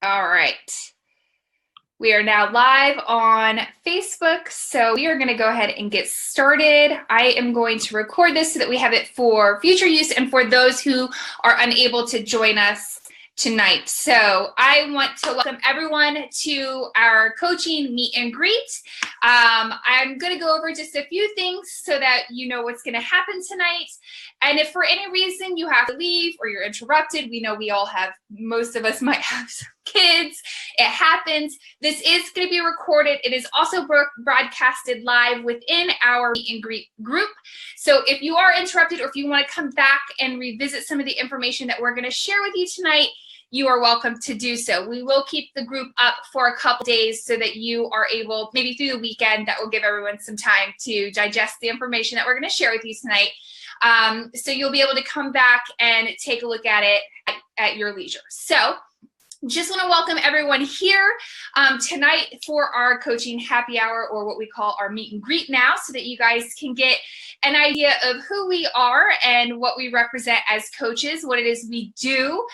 All right. We are now live on Facebook, so we are going to go ahead and get started. I am going to record this so that we have it for future use and for those who are unable to join us tonight. So I want to welcome everyone to our coaching meet and greet. I'm going to go over just a few things so that you know what's going to happen tonight. And if for any reason you have to leave or you're interrupted, we know we all have, most of us might have some kids. It happens. This is going to be recorded. It is also broadcasted live within our meet and greet group. So if you are interrupted or if you want to come back and revisit some of the information that we're going to share with you tonight, you are welcome to do so. We will keep the group up for a couple days so that you are able, maybe through the weekend, that will give everyone some time to digest the information that we're going to share with you tonight. So you'll be able to come back and take a look at it at your leisure. So just want to welcome everyone here tonight for our coaching happy hour, or what we call our meet and greet now, so that you guys can get an idea of who we are and what we represent as coaches, what it is we do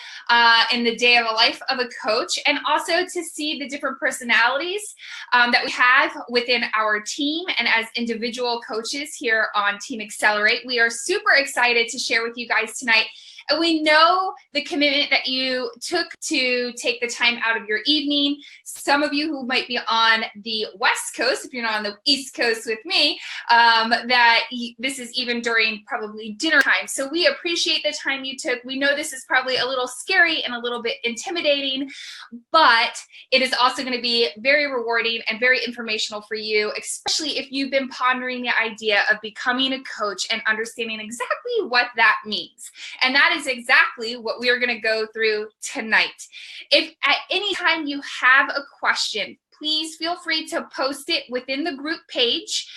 in the day of a life of a coach, and also to see the different personalities that we have within our team and as individual coaches here on Team Xceler8. We are super excited to share with you guys tonight. And we know the commitment that you took to take the time out of your evening. Some of you who might be on the West Coast, if you're not on the East Coast with me, that this is even during probably dinner time. So we appreciate the time you took. We know this is probably a little scary and a little bit intimidating, but it is also going to be very rewarding and very informational for you, especially if you've been pondering the idea of becoming a coach and understanding exactly what that means. And that is exactly what we are going to go through tonight. If at any time you have a question, please feel free to post it within the group page.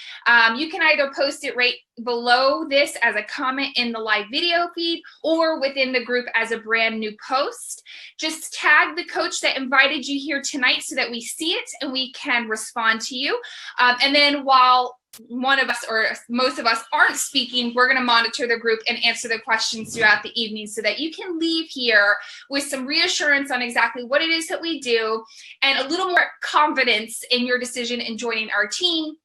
You can either post it right below this as a comment in the live video feed or within the group as a brand new post. Just tag the coach that invited you here tonight so that we see it and we can respond to you. And then while one of us or most of us aren't speaking, we're going to monitor the group and answer the questions throughout the evening so that you can leave here with some reassurance on exactly what it is that we do and a little more confidence in your decision in joining our team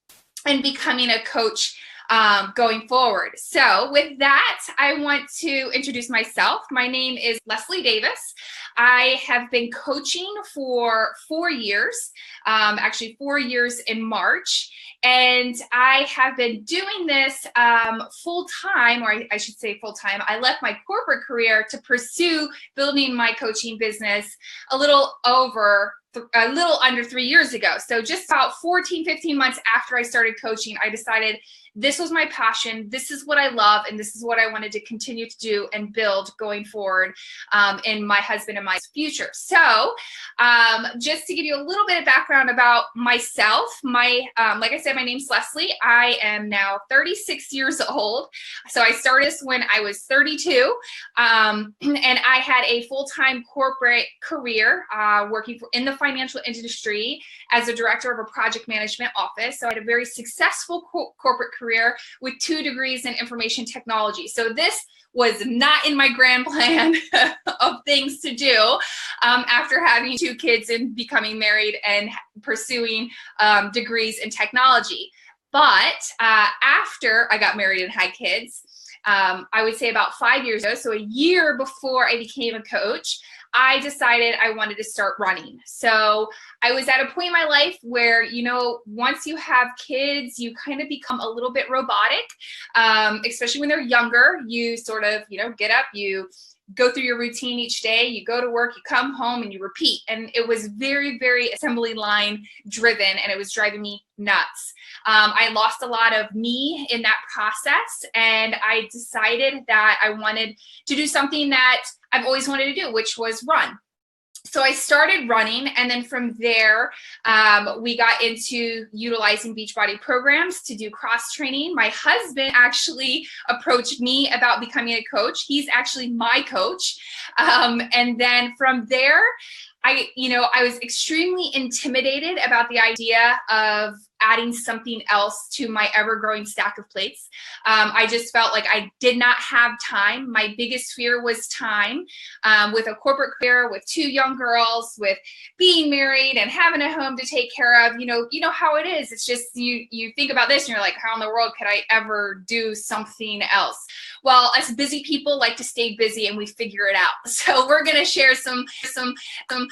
and becoming a coach going forward. So with that, I want to introduce myself. My name is Leslie Davis. I have been coaching for 4 years, actually 4 years in March. And I have been doing this full-time, or I should say full-time. I left my corporate career to pursue building my coaching business a little under 3 years ago. So just about 14, 15 months after I started coaching, I decided this was my passion, this is what I love, and this is what I wanted to continue to do and build going forward in my husband and my future. So just to give you a little bit of background about myself, like I said, my name's Leslie. I am now 36 years old. So I started this when I was 32, and I had a full-time corporate career working in the financial industry as a director of a project management office. So I had a very successful corporate career with 2 degrees in information technology. So this was not in my grand plan of things to do after having 2 kids and becoming married and pursuing degrees in technology. But after I got married and had kids, I would say about 5 years ago, so a year before I became a coach, I decided I wanted to start running. So I was at a point in my life where, you know, once you have kids, you kind of become a little bit robotic, especially when they're younger. You sort of, you know, get up, you go through your routine each day, you go to work, you come home, and you repeat. And it was very, very assembly line driven, and it was driving me nuts. I lost a lot of me in that process, and I decided that I wanted to do something that I've always wanted to do, which was run. So I started running, and then from there, we got into utilizing Beachbody programs to do cross training. My husband actually approached me about becoming a coach. He's actually my coach. And then from there, I was extremely intimidated about the idea of adding something else to my ever-growing stack of plates. I just felt like I did not have time. My biggest fear was time. With a corporate career, with 2 young girls, with being married and having a home to take care of, you know how it is. It's just you think about this and you're like, how in the world could I ever do something else? Well, us busy people like to stay busy, and we figure it out. So we're going to share some in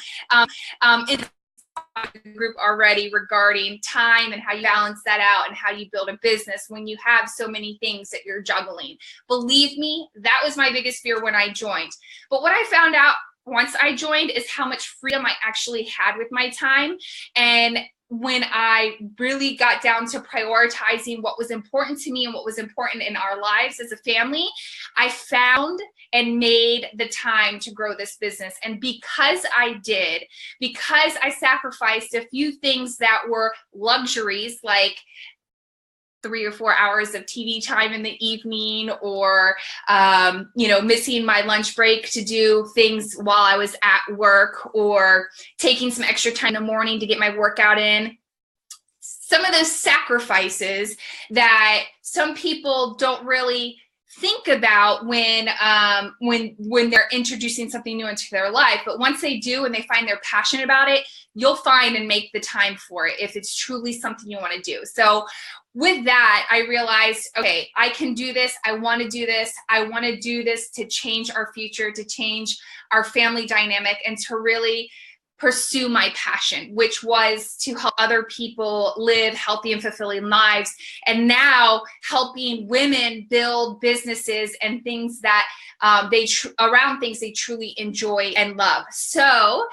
the group already regarding time and how you balance that out and how you build a business when you have so many things that you're juggling. Believe me, that was my biggest fear when I joined. But what I found out once I joined is how much freedom I actually had with my time. And when I really got down to prioritizing what was important to me and what was important in our lives as a family, I found and made the time to grow this business. And because I did, because I sacrificed a few things that were luxuries, like 3 or 4 hours of TV time in the evening, or missing my lunch break to do things while I was at work, or taking some extra time in the morning to get my workout in. Some of those sacrifices that some people don't really think about when they're introducing something new into their life. But once they do and they find they're passionate about it, you'll find and make the time for it if it's truly something you want to do. So with that, I realized, okay, I can do this. I want to do this. I want to do this to change our future, to change our family dynamic, and to really pursue my passion, which was to help other people live healthy and fulfilling lives. And now helping women build businesses and things that around things they truly enjoy and love. So,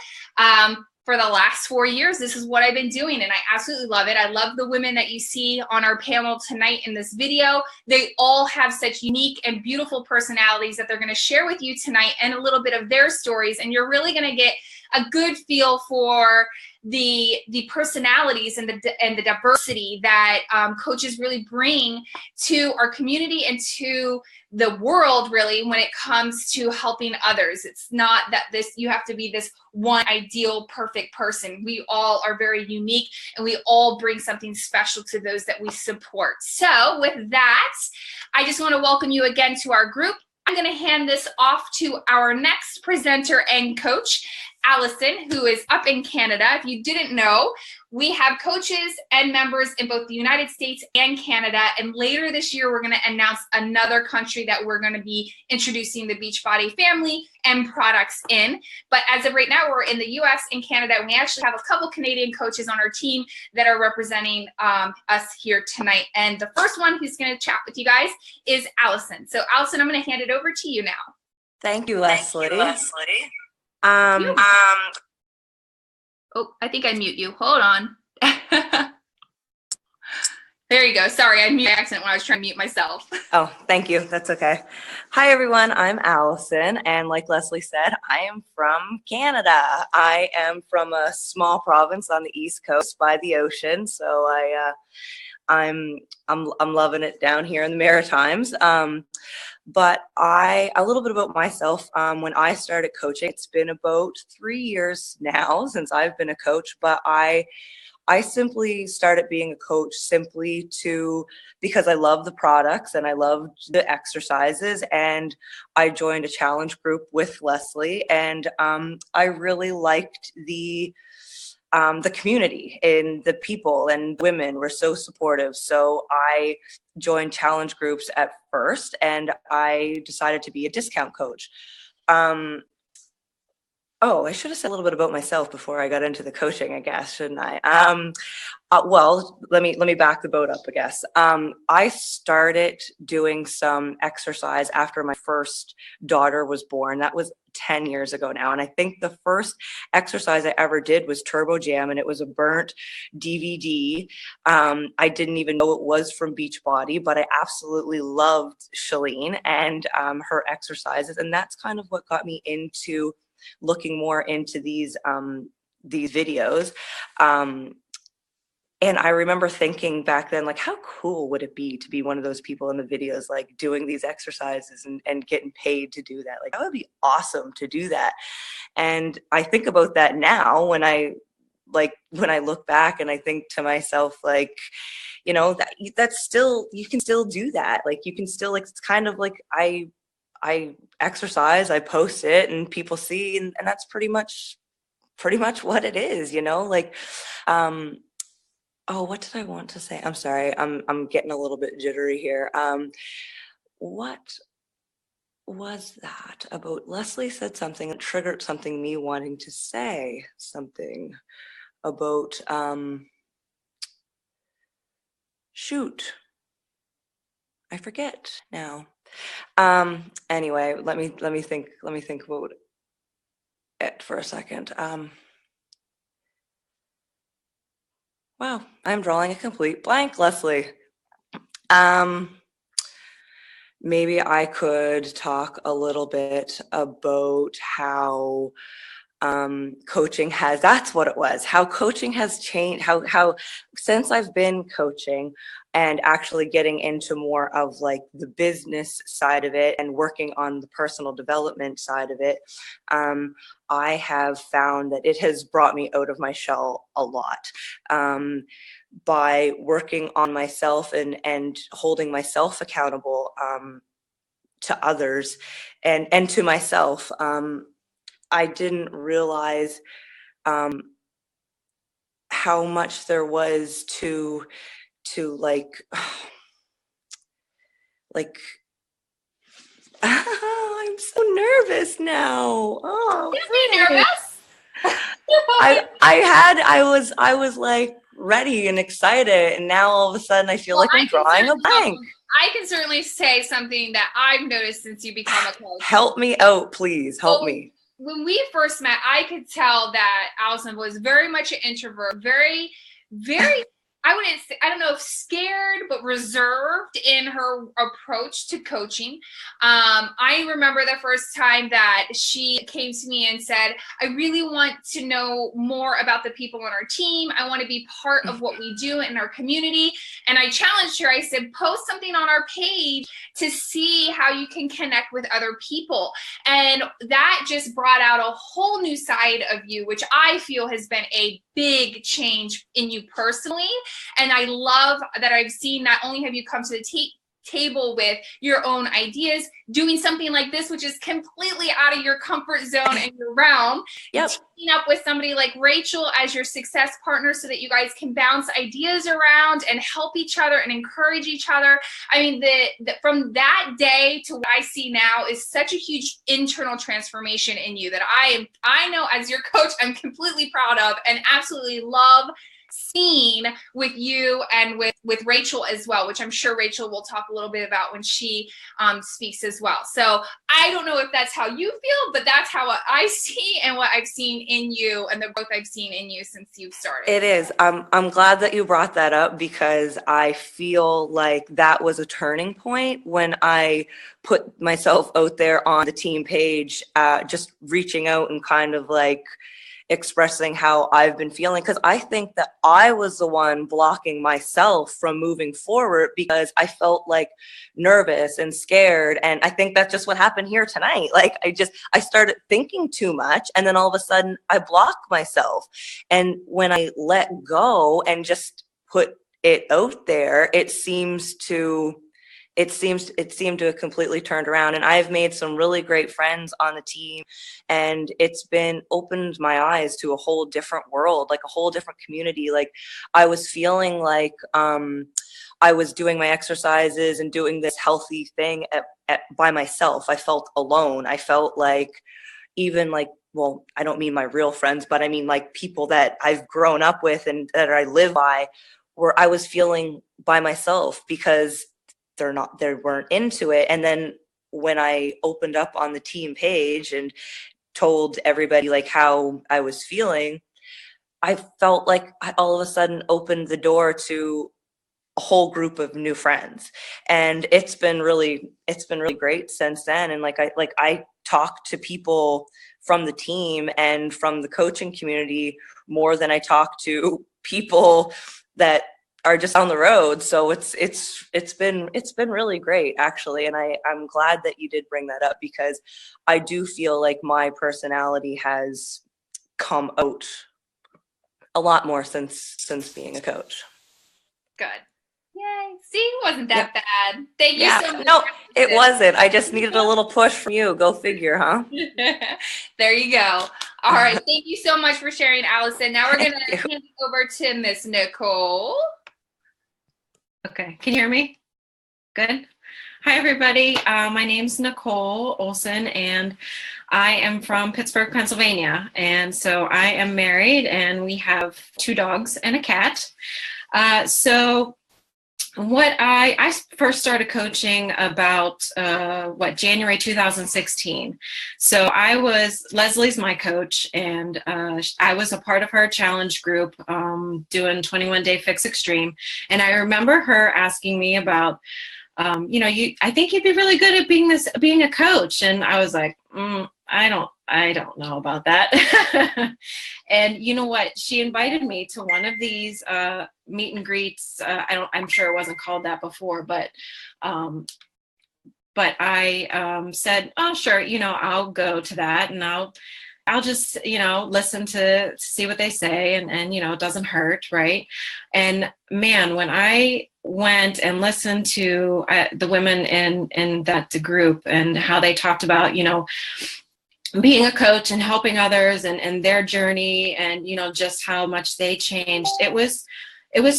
for the last 4 years, this is what I've been doing, and I absolutely love it. I love the women that you see on our panel tonight in this video. They all have such unique and beautiful personalities that they're going to share with you tonight, and a little bit of their stories, and you're really going to get a good feel for the personalities and the diversity that coaches really bring to our community and to the world, really, when it comes to helping others. It's not that you have to be this one ideal perfect person. We all are very unique, and we all bring something special to those that we support. So with that, I just want to welcome you again to our group. I'm going to hand this off to our next presenter and coach, Allison, who is up in Canada. If you didn't know, we have coaches and members in both the United States and Canada. And later this year, we're going to announce another country that we're going to be introducing the Beachbody family and products in. But as of right now, we're in the US and Canada, and we actually have a couple Canadian coaches on our team that are representing us here tonight. And the first one who's going to chat with you guys is Allison. So Allison, I'm going to hand it over to you now. Thank you, Leslie. Oh, I think I mute you. Hold on. There you go. Sorry, I muted by accident when I was trying to mute myself. Oh, thank you. That's okay. Hi, everyone. I'm Allison, and like Leslie said, I am from Canada. I am from a small province on the East Coast by the ocean, so I'm loving it down here in the Maritimes. But a little bit about myself. When I started coaching, it's been about 3 years now since I've been a coach, but I simply started being a coach because I love the products and I love the exercises, and I joined a challenge group with Leslie, and I really liked the community, and the people and women were so supportive. So I joined challenge groups at first, and I decided to be a discount coach. I should have said a little bit about myself before I got into the coaching, I guess, shouldn't I? Well, let me back the boat up, I guess. I started doing some exercise after my first daughter was born. That was 10 years ago now. And I think the first exercise I ever did was Turbo Jam, and it was a burnt DVD. I didn't even know it was from Beachbody, but I absolutely loved Shalene and her exercises. And that's kind of what got me into looking more into these videos. And I remember thinking back then, like, how cool would it be to be one of those people in the videos, like doing these exercises and getting paid to do that? Like, that would be awesome to do that. And I think about that now when I like when I look back and I think to myself, like, you know, that's still, you can still do that. Like you can still, like, it's kind of like I exercise, I post it and people see, and that's pretty much what it is, you know, like, oh, what did I want to say? I'm sorry. I'm getting a little bit jittery here. What was that about? Leslie said something that triggered something, me wanting to say something about, shoot, I forget now. Anyway, let me think about it for a second. Wow, I'm drawing a complete blank, Leslie. Maybe I could talk a little bit about how coaching has, that's what it was, how coaching has changed, how since I've been coaching and actually getting into more of like the business side of it and working on the personal development side of it, I have found that it has brought me out of my shell a lot. By working on myself and holding myself accountable to others and to myself. I didn't realize how much there was to like like I'm so nervous now. Oh, Don't be nervous. I was like ready and excited, and now all of a sudden I feel like I'm drawing a blank. I can certainly say something that I've noticed since you become a coach. Help me out, please. Help me. When we first met, I could tell that Allison was very much an introvert, very, very, I don't know if scared, but reserved in her approach to coaching. I remember the first time that she came to me and said, I really want to know more about the people on our team. I want to be part of what we do in our community. And I challenged her. I said, post something on our page to see how you can connect with other people. And that just brought out a whole new side of you, which I feel has been a big change in you personally. And I love that I've seen not only have you come to the table with your own ideas, doing something like this, which is completely out of your comfort zone and your realm. Yep. Teaming up with somebody like Rachel as your success partner so that you guys can bounce ideas around and help each other and encourage each other. I mean, from that day to what I see now is such a huge internal transformation in you that I know as your coach, I'm completely proud of and absolutely love seen with you and with Rachel as well, which I'm sure Rachel will talk a little bit about when she speaks as well. So I don't know if that's how you feel, but that's how I see and what I've seen in you and the growth I've seen in you since you've started. It is. I'm glad that you brought that up because I feel like that was a turning point when I put myself out there on the team page, just reaching out and kind of like expressing how I've been feeling, because I think that I was the one blocking myself from moving forward because I felt like nervous and scared. And I think that's just what happened here tonight. Like I started thinking too much, and then all of a sudden I blocked myself. And when I let go and just put it out there, it seemed to have completely turned around. And I've made some really great friends on the team, and it's been opened my eyes to a whole different world, like a whole different community. Like I was feeling like I was doing my exercises and doing this healthy thing by myself. I felt alone. I felt like even like, well, I don't mean my real friends, but I mean like people that I've grown up with and that I live by, where I was feeling by myself because they weren't into it. And then when I opened up on the team page and told everybody like how I was feeling, I felt like I all of a sudden opened the door to a whole group of new friends. And it's been really great since then. And I talk to people from the team and from the coaching community more than I talk to people that are just on the road. So it's been really great, actually. And I'm glad that you did bring that up, because I do feel like my personality has come out a lot more since being a coach. Good. Yay. See, wasn't that bad? Thank you so much. No, it wasn't. I just needed a little push from you. Go figure, huh? There you go. All right. Thank you so much for sharing, Allison. Now we're going to hand it over to Miss Nicole. Okay. Can you hear me? Good. Hi, everybody. My name's Nicole Olson, and I am from Pittsburgh, Pennsylvania. And so I am married, and we have 2 dogs and a cat. So what I first started coaching about January 2016. So Leslie's my coach, and I was a part of her challenge group doing 21 Day Fix Extreme. And I remember her asking me about, I think you'd be really good at being a coach. And I was like, I don't know about that. And you know what? She invited me to one of these meet and greets. I'm sure it wasn't called that before, but I said, oh, sure, I'll go to that, and I'll just, listen to see what they say, and it doesn't hurt, right? And man, when I went and listened to the women in that group and how they talked about, being a coach and helping others and their journey, and just how much they changed, it was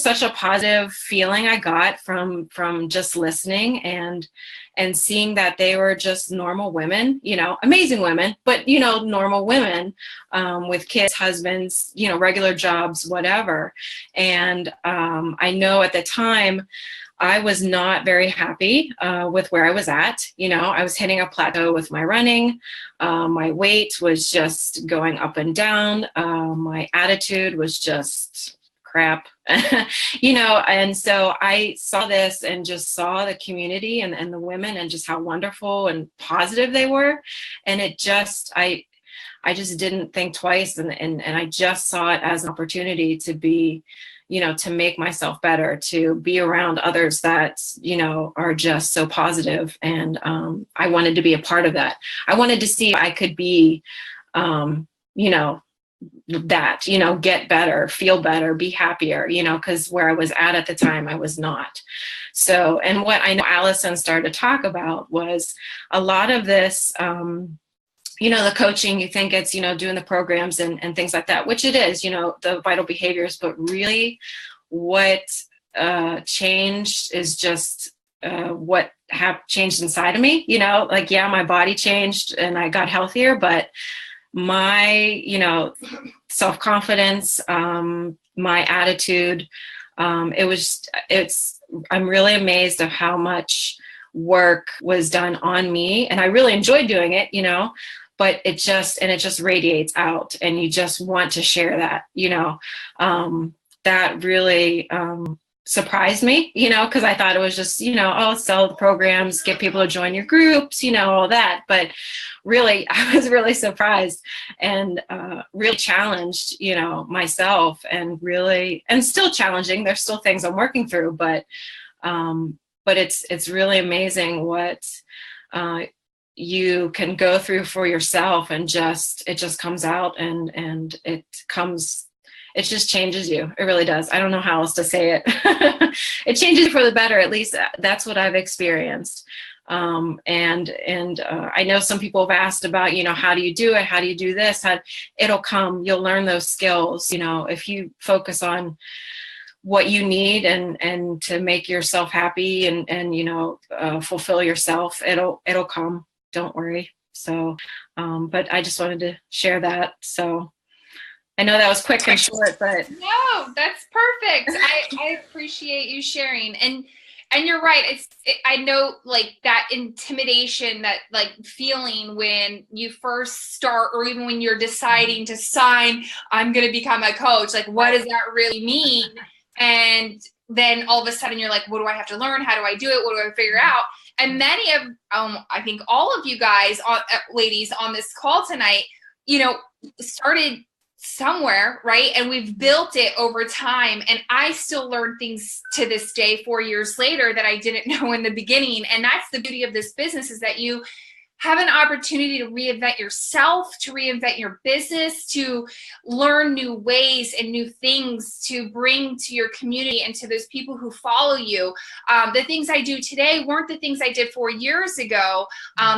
such a positive feeling I got from just listening and seeing that they were just normal women, amazing women, but normal women with kids, husbands, regular jobs, whatever. And I know at the time I was not very happy with where I was at. I was hitting a plateau with my running. My weight was just going up and down. My attitude was just crap, and so I saw this and just saw the community and the women and just how wonderful and positive they were. And I just didn't think twice. And I just saw it as an opportunity to be, to make myself better, to be around others that, are just so positive. And I wanted to be a part of that. I wanted to see if I could be, that, get better, feel better, be happier, because where I was at the time, I was not. So, and what I know Allison started to talk about was a lot of this, the coaching, you think it's, doing the programs and things like that, which it is, the vital behaviors, but really what changed is just what changed inside of me, my body changed and I got healthier, but my, self-confidence, my attitude, I'm really amazed of how much work was done on me, and I really enjoyed doing it, but it just radiates out, and you just want to share that, that really surprised me, because I thought it was just, sell the programs, get people to join your groups, all that. But really, I was really surprised and really challenged, myself, and still challenging. There's still things I'm working through, but it's really amazing what you can go through for yourself, and it just comes out, and it just changes you. It really does. I don't know how else to say it. It changes you for the better. At least that's what I've experienced. And I know some people have asked about, how do you do it? How do you do this? It'll come. You'll learn those skills. If you focus on what you need and to make yourself happy and fulfill yourself, it'll come. Don't worry. So, but I just wanted to share that. So I know that was quick and short, but no, that's perfect. I appreciate you sharing. And you're right. I know, like, that intimidation, that like feeling when you first start, or even when you're deciding to sign, I'm going to become a coach. Like, what does that really mean? And then all of a sudden you're like, what do I have to learn? How do I do it? What do I figure out? And many of, I think all of you guys, ladies on this call tonight, started somewhere, right? And we've built it over time. And I still learn things to this day, 4 years later, that I didn't know in the beginning. And that's the beauty of this business, is that you have an opportunity to reinvent yourself, to reinvent your business, to learn new ways and new things to bring to your community and to those people who follow you. The things I do today weren't the things I did 4 years ago.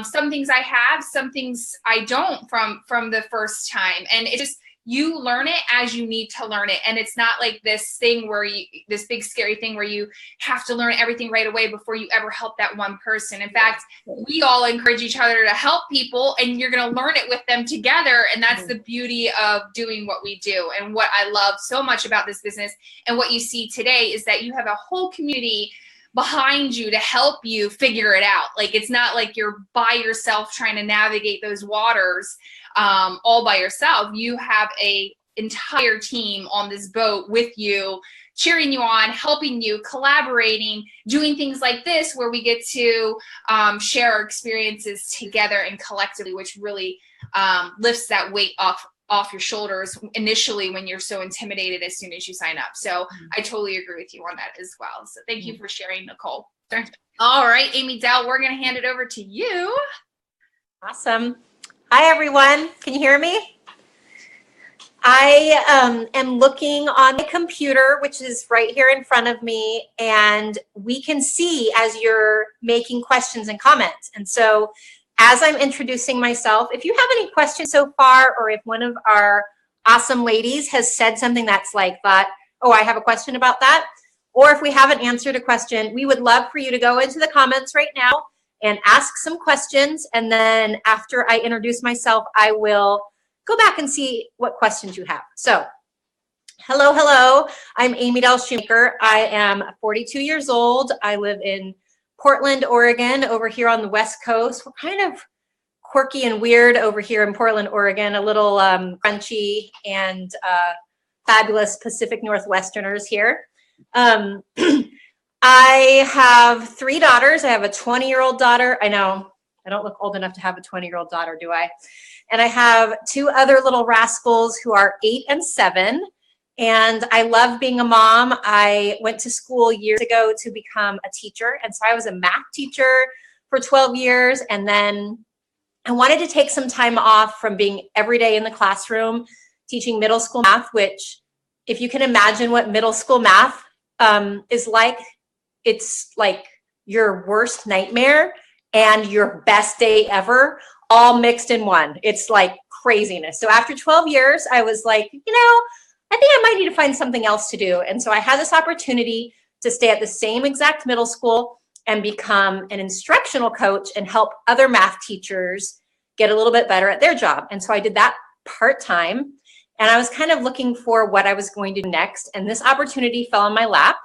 Some things I have, some things I don't from the first time. And it just, you learn it as you need to learn it. And it's not like this thing where this big scary thing where you have to learn everything right away before you ever help that one person. In fact, we all encourage each other to help people, and you're going to learn it with them together. And that's the beauty of doing what we do. And what I love so much about this business and what you see today is that you have a whole community behind you to help you figure it out. Like, it's not like you're by yourself trying to navigate those waters all by yourself. You have a entire team on this boat with you, cheering you on, helping you, collaborating, doing things like this where we get to share our experiences together and collectively, which really lifts that weight off your shoulders initially when you're so intimidated as soon as you sign up. So I totally agree with you on that as well. So thank you for sharing, Nicole. All right, Amy Dell, we're going to hand it over to you. Awesome. Hi, everyone. Can you hear me? I am looking on the computer, which is right here in front of me, and we can see as you're making questions and comments. And so as I'm introducing myself, if you have any questions so far, or if one of our awesome ladies has said something that's like that, oh, I have a question about that, or if we haven't answered a question, we would love for you to go into the comments right now and ask some questions. And then after I introduce myself, I will go back and see what questions you have. So hello. I'm Amy Dell Shoemaker. I am 42 years old. I live in Portland, Oregon, over here on the West Coast. We're kind of quirky and weird over here in Portland, Oregon, a little crunchy and fabulous Pacific Northwesterners here. I have 3 daughters. I have a 20-year-old daughter. I know, I don't look old enough to have a 20-year-old daughter, do I? And I have 2 other little rascals who are 8 and 7. And I love being a mom. I went to school years ago to become a teacher. And so I was a math teacher for 12 years. And then I wanted to take some time off from being every day in the classroom teaching middle school math, which, if you can imagine what middle school math is like, it's like your worst nightmare and your best day ever, all mixed in one. It's like craziness. So after 12 years, I was like, I think I might need to find something else to do. And so I had this opportunity to stay at the same exact middle school and become an instructional coach and help other math teachers get a little bit better at their job. And so I did that part-time, and I was kind of looking for what I was going to do next. And this opportunity fell in my lap.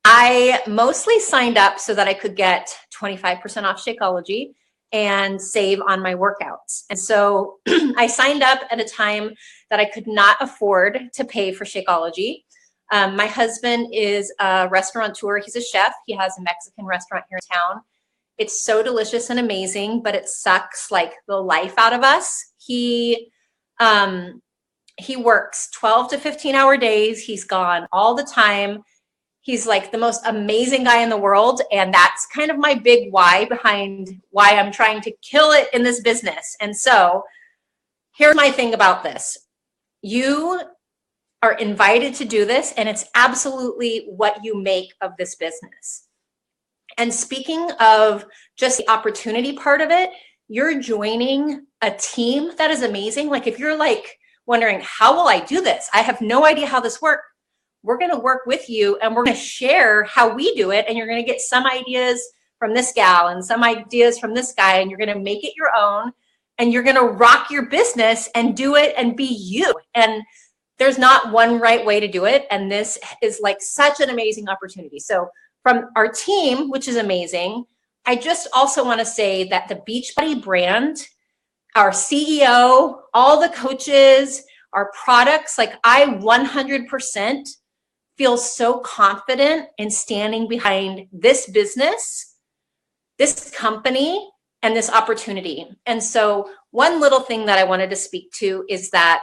I mostly signed up so that I could get 25% off Shakeology and save on my workouts. And so I signed up at a time that I could not afford to pay for Shakeology. My husband is a restaurateur. He's a chef. He has a Mexican restaurant here in town. It's so delicious and amazing, but it sucks like the life out of us. He works 12 to 15-hour days. He's gone all the time. He's like the most amazing guy in the world. And that's kind of my big why behind why I'm trying to kill it in this business. And so here's my thing about this. You are invited to do this, and it's absolutely what you make of this business. And speaking of just the opportunity part of it, you're joining a team that is amazing. Like, if you're like wondering, how will I do this? I have no idea how this works. We're going to work with you, and we're going to share how we do it. And you're going to get some ideas from this gal and some ideas from this guy, and you're going to make it your own, and you're going to rock your business and do it and be you. And there's not one right way to do it. And this is like such an amazing opportunity. So from our team, which is amazing, I just also want to say that the Beachbody brand, our CEO, all the coaches, our products, like I 100% feel so confident in standing behind this business, this company, and this opportunity. And so one little thing that I wanted to speak to is that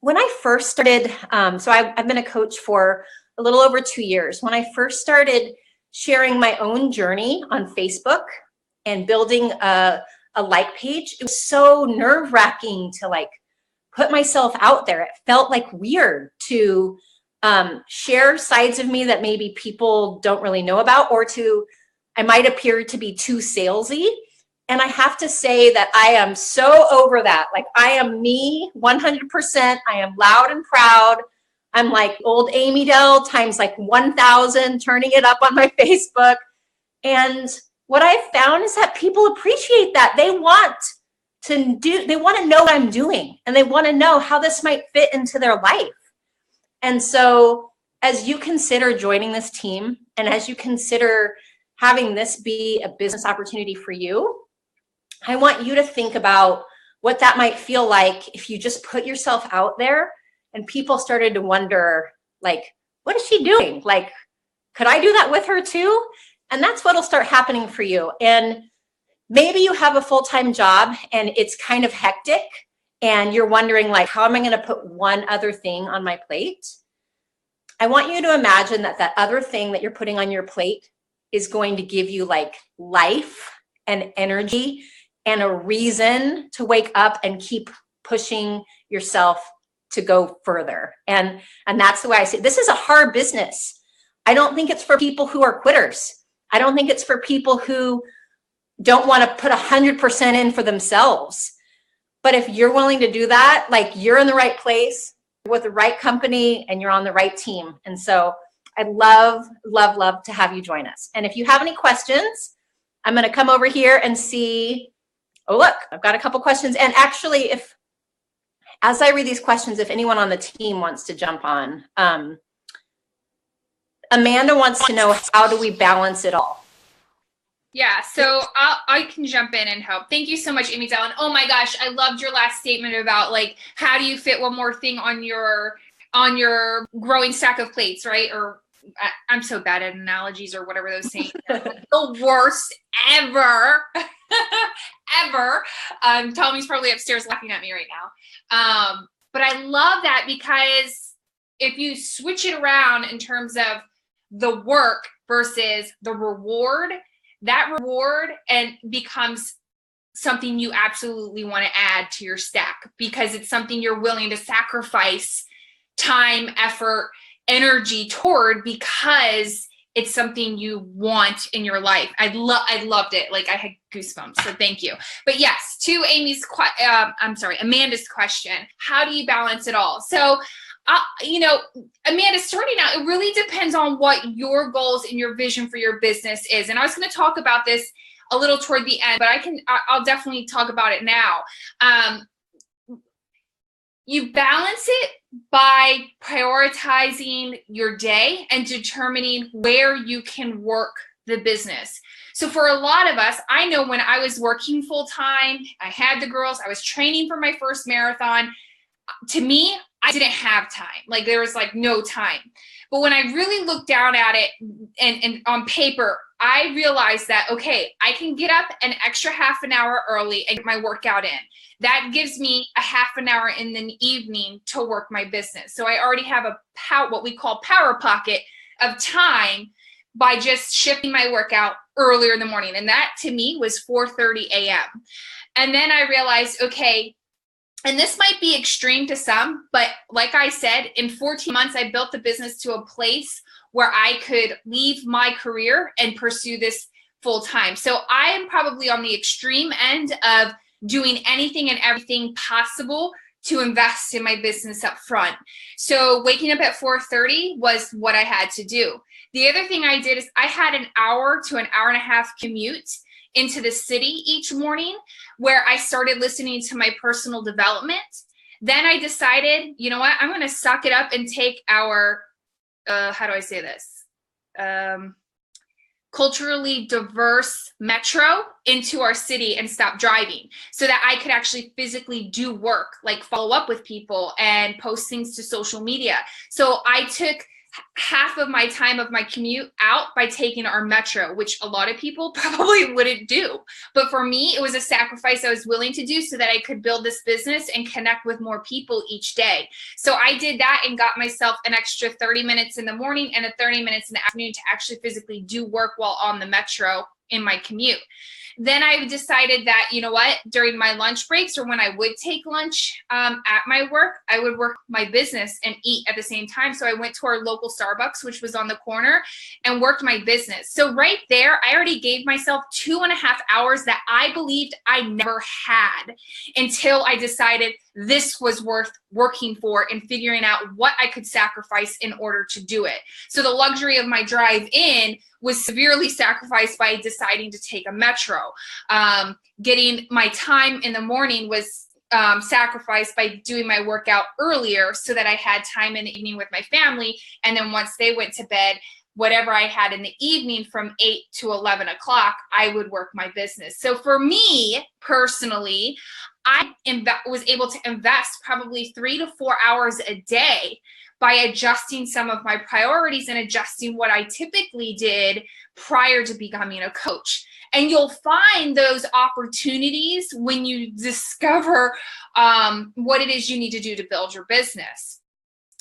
when I first started, so I've been a coach for a little over 2 years. When I first started sharing my own journey on Facebook and building a like page, it was so nerve-wracking to like put myself out there. It felt like weird to share sides of me that maybe people don't really know about, or I might appear to be too salesy. And I have to say that I am so over that. Like, I am me 100%. I am loud and proud. I'm like old Amy Dell times like 1,000, turning it up on my Facebook. And what I've found is that people appreciate that. They want to know what I'm doing, and they want to know how this might fit into their life. And so as you consider joining this team, and as you consider having this be a business opportunity for you, I want you to think about what that might feel like if you just put yourself out there and people started to wonder, like, what is she doing? Like, could I do that with her too? And that's what'll start happening for you. And maybe you have a full-time job and it's kind of hectic and you're wondering, like, how am I going to put one other thing on my plate? I want you to imagine that other thing that you're putting on your plate is going to give you like life and energy and a reason to wake up and keep pushing yourself to go further. And that's the way I see it. This is a hard business. I don't think it's for people who are quitters. I don't think it's for people who don't want to put 100% in for themselves. But if you're willing to do that, like, you're in the right place with the right company and you're on the right team. And so I'd love, love, love to have you join us. And if you have any questions, I'm going to come over here and see. Oh, look, I've got a couple questions. And actually, as I read these questions, if anyone on the team wants to jump on, Amanda wants to know, how do we balance it all? Yeah, so I can jump in and help. Thank you so much, Amy Dell. And oh my gosh, I loved your last statement about, like, how do you fit one more thing on your growing stack of plates, right? Or I'm so bad at analogies or whatever those sayings are. The worst ever. Ever. Tommy's probably upstairs laughing at me right now. But I love that, because if you switch it around in terms of the work versus the reward, that reward and becomes something you absolutely want to add to your stack, because it's something you're willing to sacrifice time, effort, energy toward, because it's something you want in your life. I loved it. Like, I had goosebumps. So thank you. But yes, to Amanda's question, how do you balance it all? So, Amanda, starting out, it really depends on what your goals and your vision for your business is. And I was going to talk about this a little toward the end, but I'll definitely talk about it now. You balance it by prioritizing your day and determining where you can work the business. So for a lot of us, I know when I was working full time, I had the girls, I was training for my first marathon. To me, I didn't have time. Like, there was like no time. But when I really looked down at it and on paper, I realized that, okay, I can get up an extra half an hour early and get my workout in. That gives me a half an hour in the evening to work my business. So I already have what we call power pocket of time by just shifting my workout earlier in the morning. And that to me was 4:30 a.m. And then I realized, okay, and this might be extreme to some, but like I said, in 14 months, I built the business to a place where I could leave my career and pursue this full time. So I am probably on the extreme end of doing anything and everything possible to invest in my business up front. So waking up at 4:30 was what I had to do. The other thing I did is I had an hour to an hour and a half commute into the city each morning, where I started listening to my personal development. Then I decided, you know what, I'm going to suck it up and take our, how do I say this? Culturally diverse metro into our city and stop driving, so that I could actually physically do work, like follow up with people and post things to social media. So I took half of my time of my commute out by taking our metro, which a lot of people probably wouldn't do. But for me, it was a sacrifice I was willing to do so that I could build this business and connect with more people each day. So I did that and got myself an extra 30 minutes in the morning and a 30 minutes in the afternoon to actually physically do work while on the metro in my commute. Then I decided that, you know what, during my lunch breaks or when I would take lunch at my work, I would work my business and eat at the same time. So I went to our local Starbucks, which was on the corner, and worked my business. So right there, I already gave myself 2.5 hours that I believed I never had until I decided this was worth working for and figuring out what I could sacrifice in order to do it. So the luxury of my drive in was severely sacrificed by deciding to take a metro. Getting my time in the morning was sacrificed by doing my workout earlier so that I had time in the evening with my family. And then once they went to bed, whatever I had in the evening from 8 to 11 o'clock, I would work my business. So for me personally, I was able to invest probably 3 to 4 hours a day by adjusting some of my priorities and adjusting what I typically did prior to becoming a coach. And you'll find those opportunities when you discover what it is you need to do to build your business.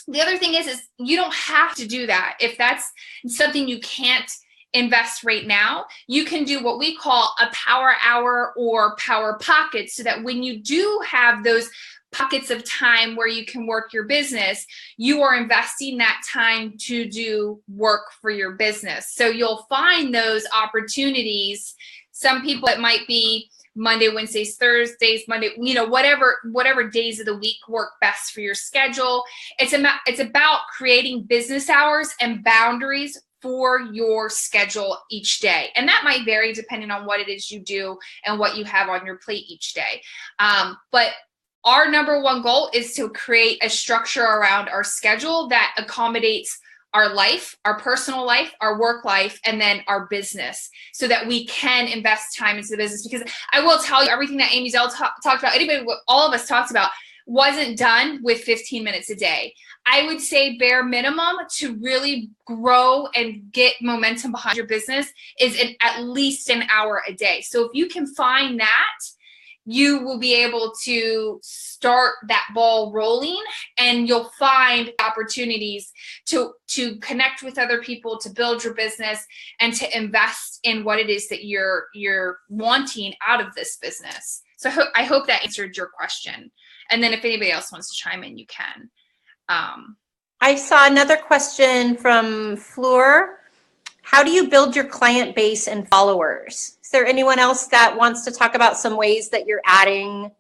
The other thing is you don't have to do that. If that's something you can't invest right now, you can do what we call a power hour or power pocket, so that when you do have those pockets of time where you can work your business, you are investing that time to do work for your business. So you'll find those opportunities. Some people, it might be Monday, Wednesdays, Thursdays, Monday, whatever days of the week work best for your schedule. It's about creating business hours and boundaries for your schedule each day. And that might vary depending on what it is you do and what you have on your plate each day. But our number one goal is to create a structure around our schedule that accommodates our life, our personal life, our work life, and then our business, so that we can invest time into the business. Because I will tell you, everything that Amy Zell talked about, all of us talked about, wasn't done with 15 minutes a day. I would say bare minimum to really grow and get momentum behind your business is at least an hour a day. So if you can find that, you will be able to start that ball rolling, and you'll find opportunities to connect with other people, to build your business, and to invest in what it is that you're wanting out of this business. So I hope that answered your question. And then if anybody else wants to chime in, you can. I saw another question from Fleur. How do you build your client base and followers? Is there anyone else that wants to talk about some ways that you're adding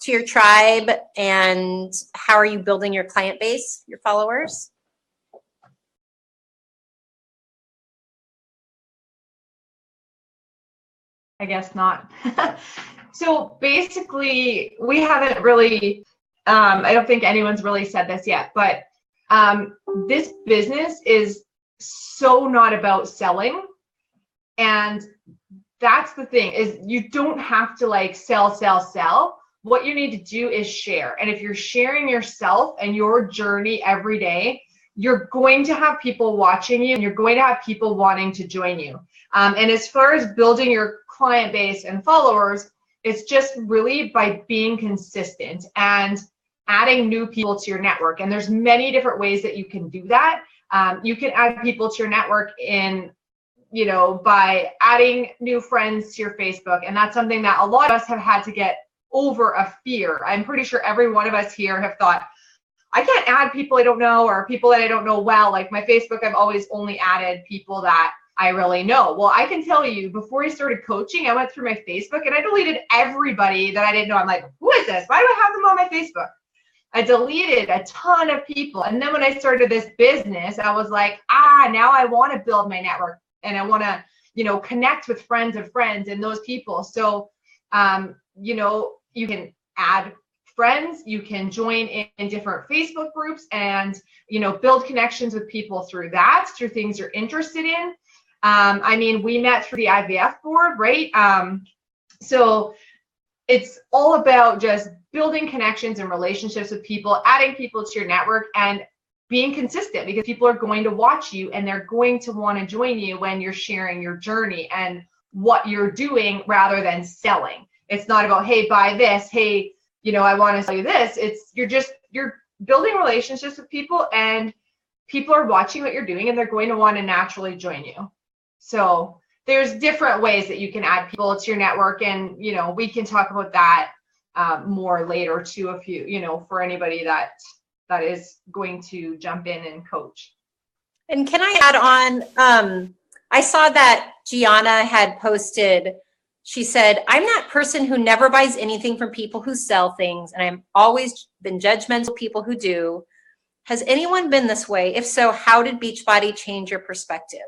to your tribe, and how are you building your client base, your followers? I guess not. So basically, we haven't really, I don't think anyone's really said this yet, but this business is so not about selling. And that's the thing, is you don't have to like sell. What you need to do is share. And if you're sharing yourself and your journey every day, you're going to have people watching you, and you're going to have people wanting to join you. And as far as building your client base and followers, it's just really by being consistent and adding new people to your network. And there's many different ways that you can do that. You can add people to your network by adding new friends to your Facebook. And that's something that a lot of us have had to get over a fear. I'm pretty sure every one of us here have thought, I can't add people I don't know, or people that I don't know well. Like my Facebook, I've always only added people that I really know. Well, I can tell you, before I started coaching, I went through my Facebook and I deleted everybody that I didn't know. I'm like, who is this? Why do I have them on my Facebook? I deleted a ton of people. And then when I started this business, I was like, now I want to build my network, and I want to, connect with friends of friends and those people. So, you can add friends, you can join in different Facebook groups, and, build connections with people through things you're interested in. We met through the IVF board, right? So it's all about just building connections and relationships with people, adding people to your network, and being consistent, because people are going to watch you and they're going to want to join you when you're sharing your journey and what you're doing rather than selling. It's not about, hey, buy this. Hey, I want to sell you this. You're building relationships with people, and people are watching what you're doing, and they're going to want to naturally join you. So there's different ways that you can add people to your network. And, we can talk about that more later too, if you, for anybody that is going to jump in and coach. And can I add on, I saw that Gianna had posted, she said, I'm that person who never buys anything from people who sell things, and I've always been judgmental of people who do. Has anyone been this way? If so, how did Beachbody change your perspective?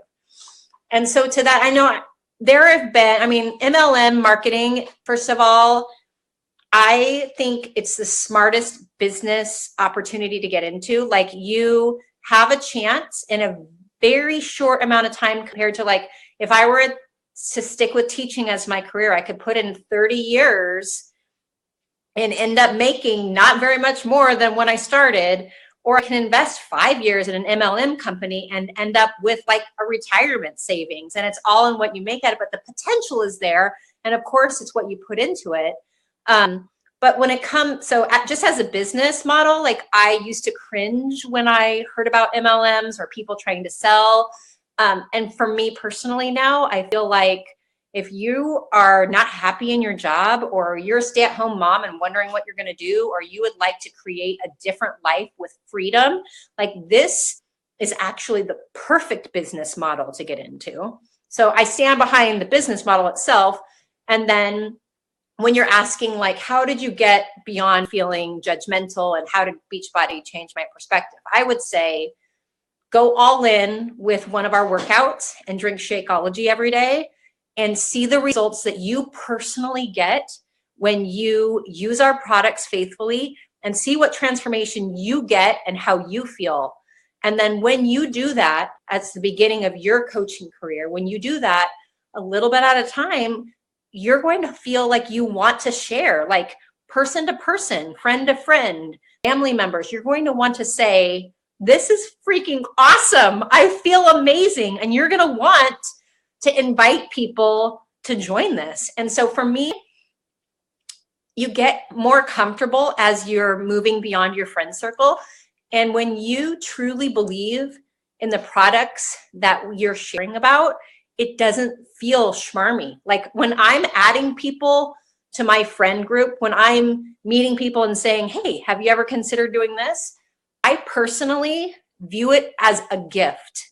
And so to that, I know there have been, MLM marketing, first of all, I think it's the smartest business opportunity to get into. Like, you have a chance in a very short amount of time compared to, like, if I were to stick with teaching as my career, I could put in 30 years and end up making not very much more than when I started. Or I can invest 5 years in an MLM company and end up with like a retirement savings, and it's all in what you make at it, but the potential is there. And of course it's what you put into it. But when it comes, just as a business model, like, I used to cringe when I heard about MLMs or people trying to sell. And for me personally now, I feel like if you are not happy in your job, or you're a stay-at-home mom and wondering what you're going to do, or you would like to create a different life with freedom, like, this is actually the perfect business model to get into. So I stand behind the business model itself. And then when you're asking, like, how did you get beyond feeling judgmental and how did Beachbody change my perspective? I would say go all in with one of our workouts and drink Shakeology every day, and see the results that you personally get when you use our products faithfully, and see what transformation you get and how you feel. And then when you do that, at the beginning of your coaching career, when you do that a little bit at a time, you're going to feel like you want to share, like, person to person, friend to friend, family members. You're going to want to say, this is freaking awesome. I feel amazing. And you're going to want to invite people to join this. And so for me, you get more comfortable as you're moving beyond your friend circle. And when you truly believe in the products that you're sharing about, it doesn't feel schmarmy. Like, when I'm adding people to my friend group, when I'm meeting people and saying, hey, have you ever considered doing this? I personally view it as a gift.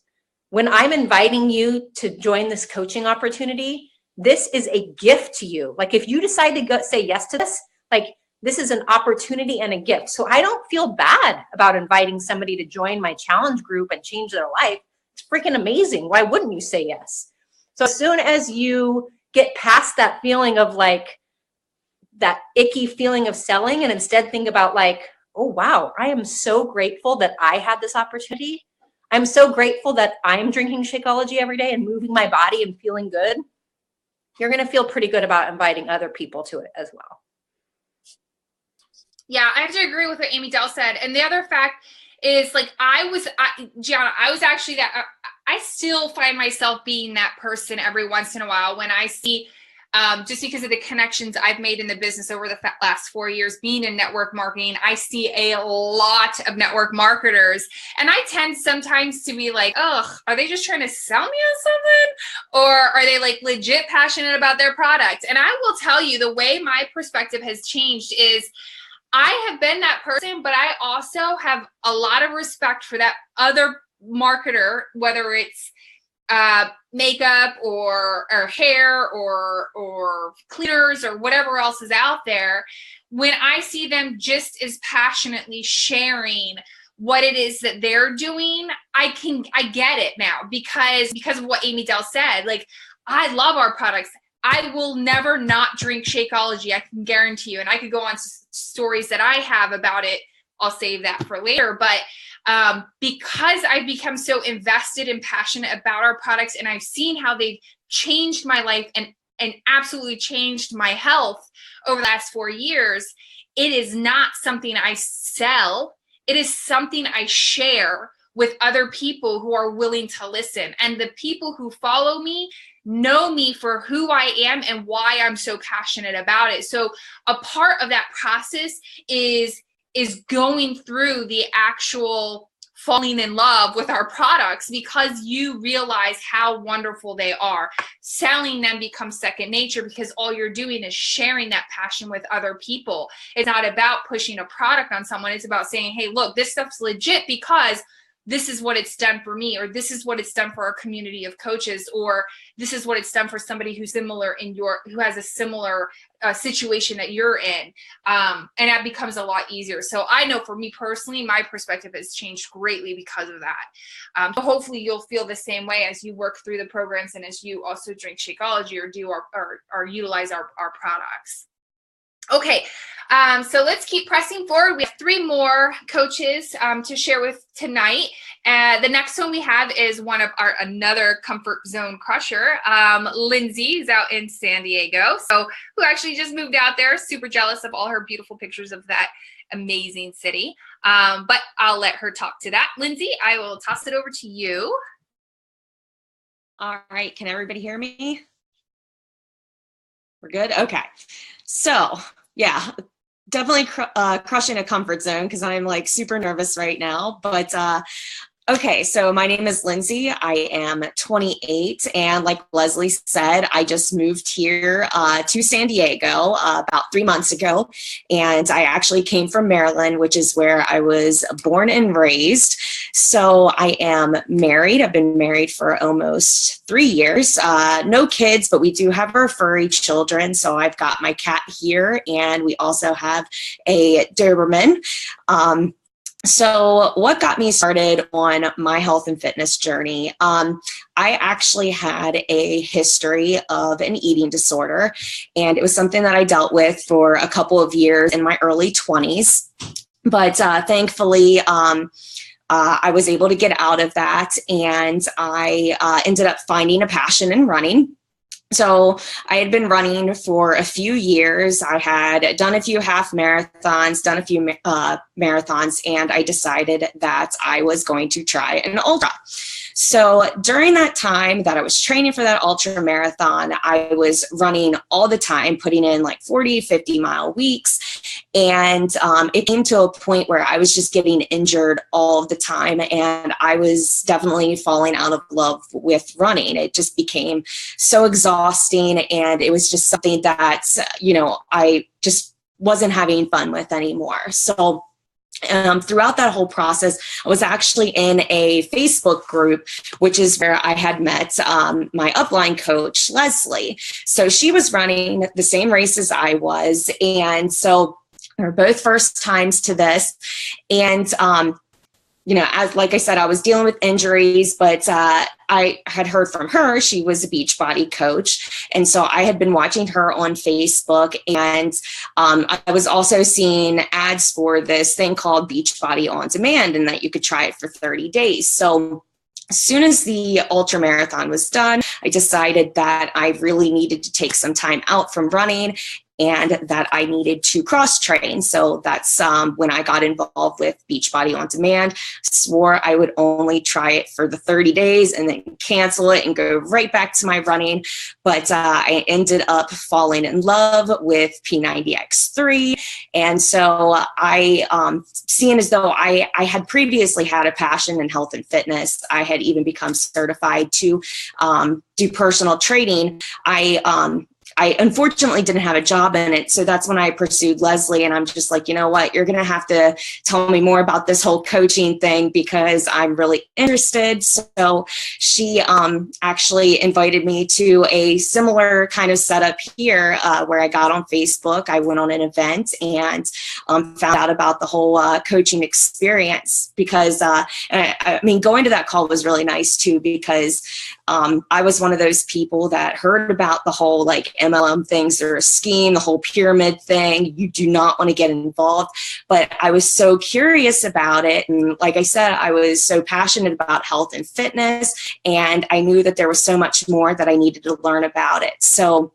When I'm inviting you to join this coaching opportunity, this is a gift to you. Like, if you decide to go say yes to this, like, this is an opportunity and a gift. So I don't feel bad about inviting somebody to join my challenge group and change their life. It's freaking amazing. Why wouldn't you say yes? So as soon as you get past that feeling of, like, that icky feeling of selling, and instead think about, like, oh, wow, I am so grateful that I had this opportunity. I'm so grateful that I'm drinking Shakeology every day and moving my body and feeling good. You're going to feel pretty good about inviting other people to it as well. Yeah, I have to agree with what Amy Dell said. And the other fact is, like, Gianna, I was actually that, I still find myself being that person every once in a while when I see, just because of the connections I've made in the business over the last 4 years, being in network marketing, I see a lot of network marketers. And I tend sometimes to be like, oh, are they just trying to sell me on something? Or are they, like, legit passionate about their product? And I will tell you, the way my perspective has changed is, I have been that person, but I also have a lot of respect for that other marketer, whether it's makeup or hair or cleaners or whatever else is out there. When I see them just as passionately sharing what it is that they're doing, I get it now because of what Amy Dell said. Like, I love our products. I will never not drink Shakeology. I can guarantee you. And I could go on stories that I have about it. I'll save that for later. But because I've become so invested and passionate about our products, and I've seen how they've changed my life and absolutely changed my health over the last 4 years, it is not something I sell. It is something I share with other people who are willing to listen. And the people who follow me know me for who I am and why I'm so passionate about it. So a part of that process is going through the actual falling in love with our products because you realize how wonderful they are. Selling them becomes second nature because all you're doing is sharing that passion with other people. It's not about pushing a product on someone. It's about saying, hey, look, this stuff's legit because this is what it's done for me, or this is what it's done for our community of coaches, or this is what it's done for somebody who's similar who has a similar situation that you're in. And that becomes a lot easier. So I know for me personally, my perspective has changed greatly because of that. So hopefully you'll feel the same way as you work through the programs and as you also drink Shakeology or do or utilize our products. Okay, so let's keep pressing forward. We have 3 more coaches to share with tonight. The next one we have is one of another comfort zone crusher, Lindsay, who's out in San Diego. So who actually just moved out there. Super jealous of all her beautiful pictures of that amazing city. But I'll let her talk to that. Lindsay, I will toss it over to you. All right, can everybody hear me? We're good? Okay. So yeah, definitely crushing a comfort zone because I'm like super nervous right now. But okay, so my name is Lindsay. I am 28, and like Leslie said, I just moved here to San Diego about 3 months ago, and I actually came from Maryland, which is where I was born and raised. So I am married. I've been married for almost 3 years. No kids, but we do have our furry children. So I've got my cat here, and we also have a Doberman. So what got me started on my health and fitness journey? I actually had a history of an eating disorder, and it was something that I dealt with for a couple of years in my early 20s. But thankfully, I was able to get out of that, and I ended up finding a passion in running. So I had been running for a few years. I had done a few half marathons, done a few marathons, and I decided that I was going to try an ultra. So during that time that I was training for that ultra marathon, I was running all the time, putting in like 40, 50-mile weeks. And it came to a point where I was just getting injured all the time. And I was definitely falling out of love with running. It just became so exhausting. And it was just something that, I just wasn't having fun with anymore. So throughout that whole process, I was actually in a Facebook group, which is where I had met my upline coach, Leslie. So she was running the same race as I was. And so we were both first times to this. And, as like I said, I was dealing with injuries, but I had heard from her. She was a Beachbody Coach. And so I had been watching her on Facebook, and I was also seeing ads for this thing called Beachbody On Demand, and that you could try it for 30 days. So as soon as the ultra marathon was done, I decided that I really needed to take some time out from running and that I needed to cross train. So that's when I got involved with Beachbody On Demand. Swore I would only try it for the 30 days and then cancel it and go right back to my running. But I ended up falling in love with P90X3. And so seeing as though I had previously had a passion in health and fitness, I had even become certified to do personal training. I unfortunately didn't have a job in it. So that's when I pursued Leslie, and I'm just like, you know what, you're going to have to tell me more about this whole coaching thing because I'm really interested. So she actually invited me to a similar kind of setup here where I got on Facebook. I went on an event and found out about the whole coaching experience because, going to that call was really nice too, because I was one of those people that heard about the whole like MLM things or a scheme, the whole pyramid thing. You do not want to get involved. But I was so curious about it. And like I said, I was so passionate about health and fitness. And I knew that there was so much more that I needed to learn about it. So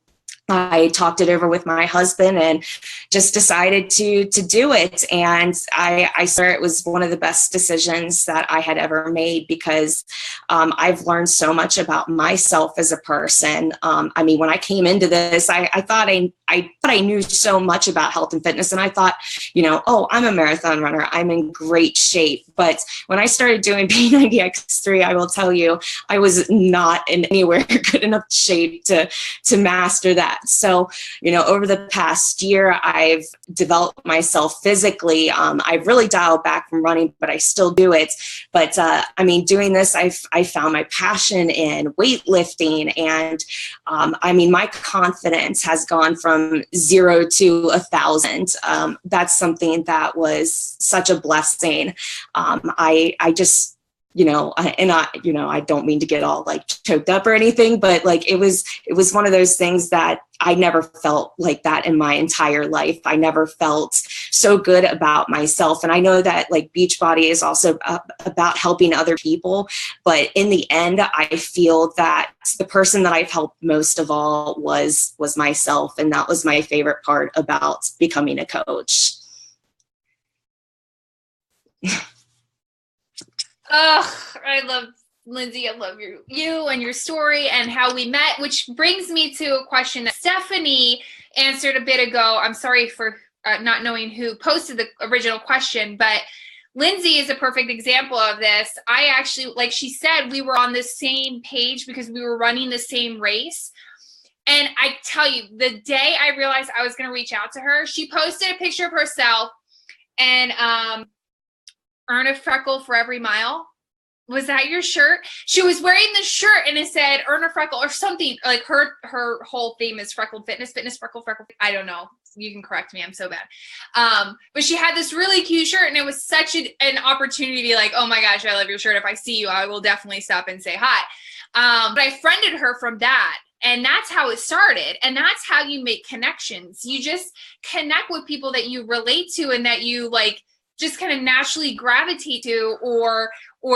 I talked it over with my husband and just decided to do it. And I swear it was one of the best decisions that I had ever made because I've learned so much about myself as a person. When I came into this, I thought I I thought I knew so much about health and fitness, and I thought, oh, I'm a marathon runner, I'm in great shape. But when I started doing P90X3, I will tell you, I was not in anywhere good enough shape to master that. So, over the past year, I've developed myself physically. I've really dialed back from running, but I still do it. But doing this, I found my passion in weightlifting, and my confidence has gone from 0 to 1,000. That's something that was such a blessing. I just, I don't mean to get all like choked up or anything, but like it was one of those things that I never felt like that in my entire life. I never felt so good about myself. And I know that like Beachbody is also about helping other people, but in the end, I feel that the person that I've helped most of all was myself, and that was my favorite part about becoming a coach. Oh, I love Lindsay. I love you and your story and how we met, which brings me to a question that Stephanie answered a bit ago. I'm sorry for not knowing who posted the original question, but Lindsay is a perfect example of this. I actually, like she said, we were on the same page because we were running the same race. And I tell you, the day I realized I was going to reach out to her, she posted a picture of herself and earn a freckle for every mile. Was that your shirt? She was wearing the shirt and it said earn a freckle or something. Like her whole theme is freckled fitness, freckle. I don't know. You can correct me. I'm so bad. But she had this really cute shirt, and it was such an opportunity to be like, oh my gosh, I love your shirt. If I see you, I will definitely stop and say hi. But I friended her from that. And that's how it started. And that's how you make connections. You just connect with people that you relate to and that you like just kind of naturally gravitate to, or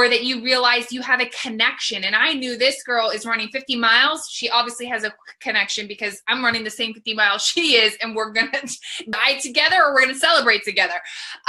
that you realize you have a connection. And I knew this girl is running 50 miles. She obviously has a connection because I'm running the same 50 miles she is, and we're going to die together or we're going to celebrate together.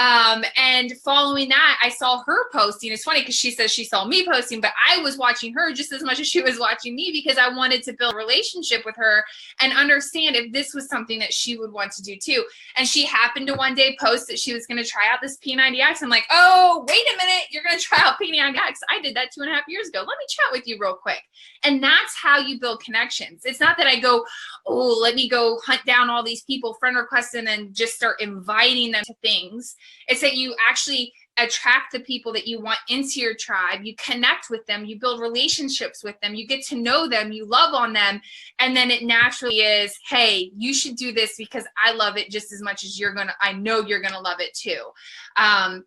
And following that, I saw her posting. It's funny because she says she saw me posting, but I was watching her just as much as she was watching me because I wanted to build a relationship with her and understand if this was something that she would want to do too. And she happened to one day post that she was going to try out this P90X. I'm like, oh, wait a minute. You're going to try out P90X. I did that 2.5 years ago. Let me chat with you real quick. And that's how you build connections. It's not that I go, oh, let me go hunt down all these people, friend request, and then just start inviting them to things. It's that you actually attract the people that you want into your tribe. You connect with them, you build relationships with them, you get to know them, you love on them. And then it naturally is, hey, you should do this because I love it just as much as I know you're going to love it too.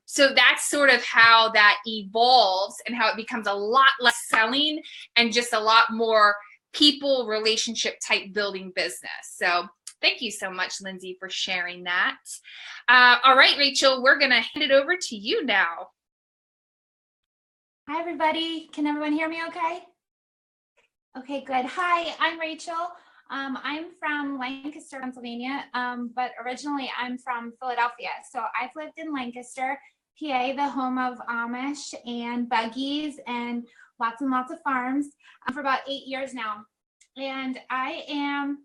So that's sort of how that evolves and how it becomes a lot less selling and just a lot more people relationship type building business. So thank you so much, Lindsay, for sharing that. All right, Rachel, we're going to hand it over to you now. Hi, everybody. Can everyone hear me okay? Okay, good. Hi, I'm Rachel. I'm from Lancaster, Pennsylvania, but originally I'm from Philadelphia. So I've lived in Lancaster, PA, the home of Amish and buggies and lots of farms for about 8 years now. And I am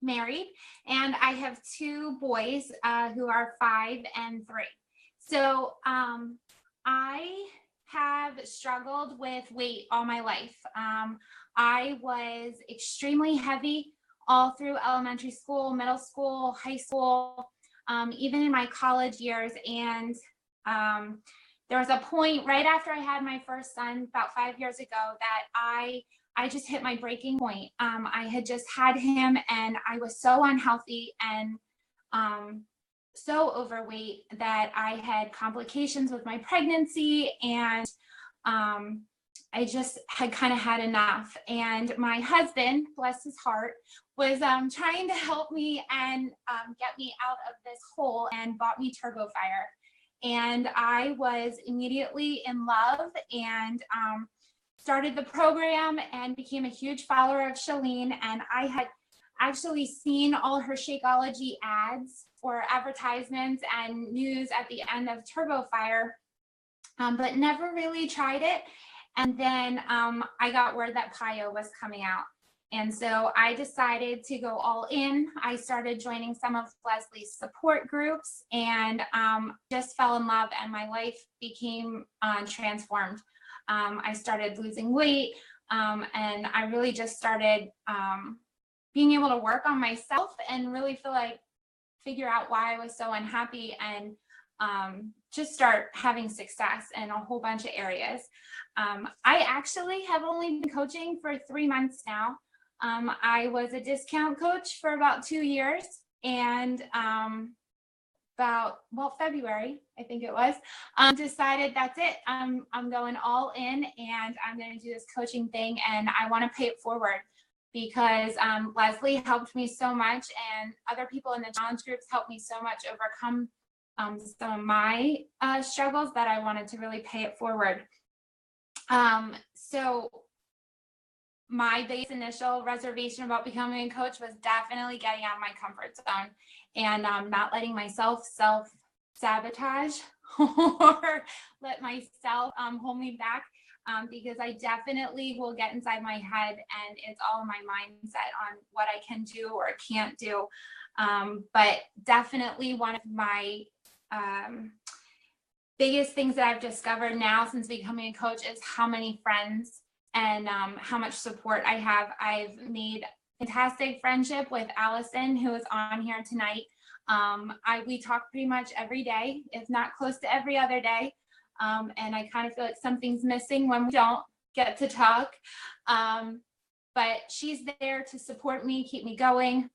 married, and I have 2 boys who are 5 and 3. So I have struggled with weight all my life. I was extremely heavy all through elementary school, middle school, high school, even in my college years. And there was a point right after I had my first son about 5 years ago that I just hit my breaking point. I had just had him, and I was so unhealthy and so overweight that I had complications with my pregnancy, and I just had kind of had enough. And my husband, bless his heart, was trying to help me and get me out of this hole, and bought me Turbo Fire. And I was immediately in love, and started the program and became a huge follower of Shalene. And I had actually seen all her Shakeology ads or advertisements and news at the end of Turbo Fire, but never really tried it. And then I got word that PiYo was coming out. And so I decided to go all in. I started joining some of Leslie's support groups and just fell in love, and my life became transformed. I started losing weight, and I really just started being able to work on myself and really figure out why I was so unhappy, and just start having success in a whole bunch of areas. I actually have only been coaching for 3 months now. I was a discount coach for about 2 years, and February, I think it was, decided that's it. I'm going all in, and I'm going to do this coaching thing, and I want to pay it forward because Leslie helped me so much, and other people in the challenge groups helped me so much overcome some of my struggles that I wanted to really pay it forward. So my biggest initial reservation about becoming a coach was definitely getting out of my comfort zone and not letting myself self-sabotage or let myself hold me back, because I definitely will get inside my head and it's all in my mindset on what I can do or can't do. But definitely one of my biggest things that I've discovered now since becoming a coach is how many friends and how much support I have. I've made fantastic friendship with Allison, who is on here tonight. We talk pretty much every day, if not close to every other day. And I kind of feel like something's missing when we don't get to talk. But she's there to support me, keep me going.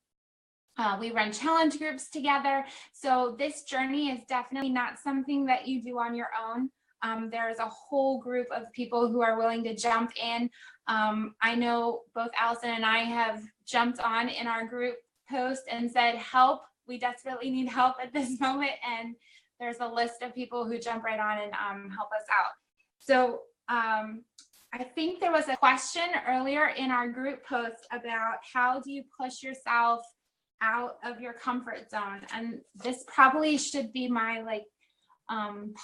We run challenge groups together. So this journey is definitely not something that you do on your own. There's a whole group of people who are willing to jump in. I know both Allison and I have jumped on in our group post and said, help, we desperately need help at this moment. And there's a list of people who jump right on and help us out. So I think there was a question earlier in our group post about how do you push yourself out of your comfort zone? And this probably should be my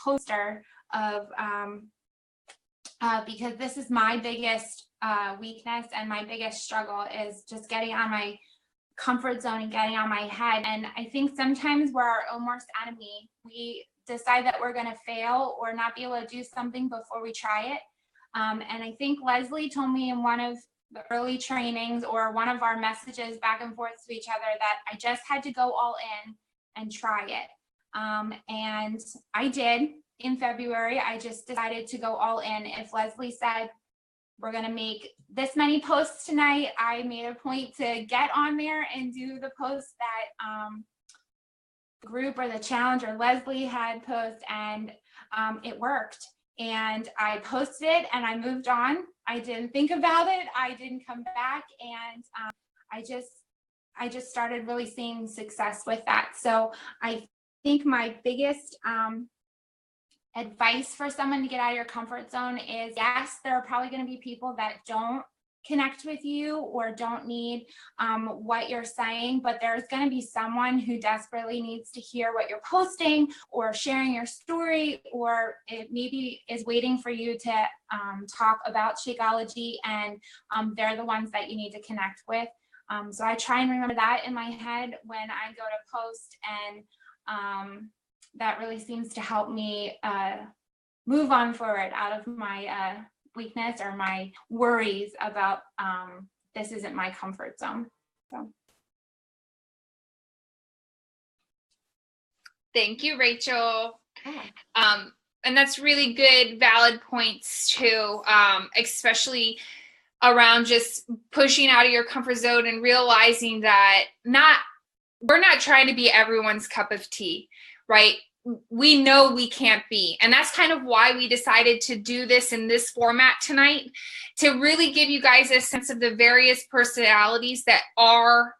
poster of because this is my biggest weakness and my biggest struggle is just getting on my comfort zone and getting on my head. And I think sometimes we're our own worst enemy. We decide that we're going to fail or not be able to do something before we try it. And I think Leslie told me in one of the early trainings or one of our messages back and forth to each other that I just had to go all in and try it. And I did. In February, I just decided to go all in. If Leslie said, we're going to make this many posts tonight, I made a point to get on there and do the posts that group or the challenge or Leslie had post, and it worked. And I posted it and I moved on. I didn't think about it. I didn't come back. And I just started really seeing success with that. So I think my biggest advice for someone to get out of your comfort zone is, yes, there are probably going to be people that don't connect with you or don't need what you're saying, but there's going to be someone who desperately needs to hear what you're posting or sharing your story, or it maybe is waiting for you to talk about Shakeology, and they're the ones that you need to connect with. So I try and remember that in my head when I go to post, and that really seems to help me move on forward out of my weakness or my worries about this isn't my comfort zone. So. Thank you, Rachel. And that's really good, valid points too, especially around just pushing out of your comfort zone and realizing that we're not trying to be everyone's cup of tea, right? We know we can't be. And that's kind of why we decided to do this in this format tonight, to really give you guys a sense of the various personalities that are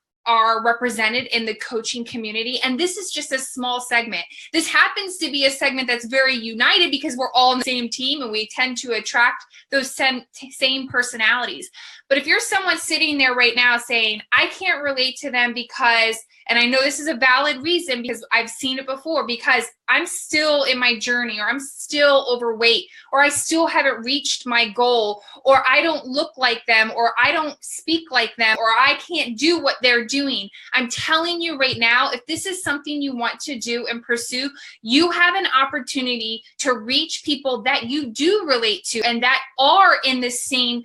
represented in the coaching community. And this is just a small segment. This happens to be a segment that's very united because we're all on the same team and we tend to attract those same personalities. But if you're someone sitting there right now saying, I can't relate to them because, and I know this is a valid reason because I've seen it before, because I'm still in my journey, or I'm still overweight, or I still haven't reached my goal, or I don't look like them, or I don't speak like them, or I can't do what they're doing. I'm telling you right now, if this is something you want to do and pursue, you have an opportunity to reach people that you do relate to and that are in the same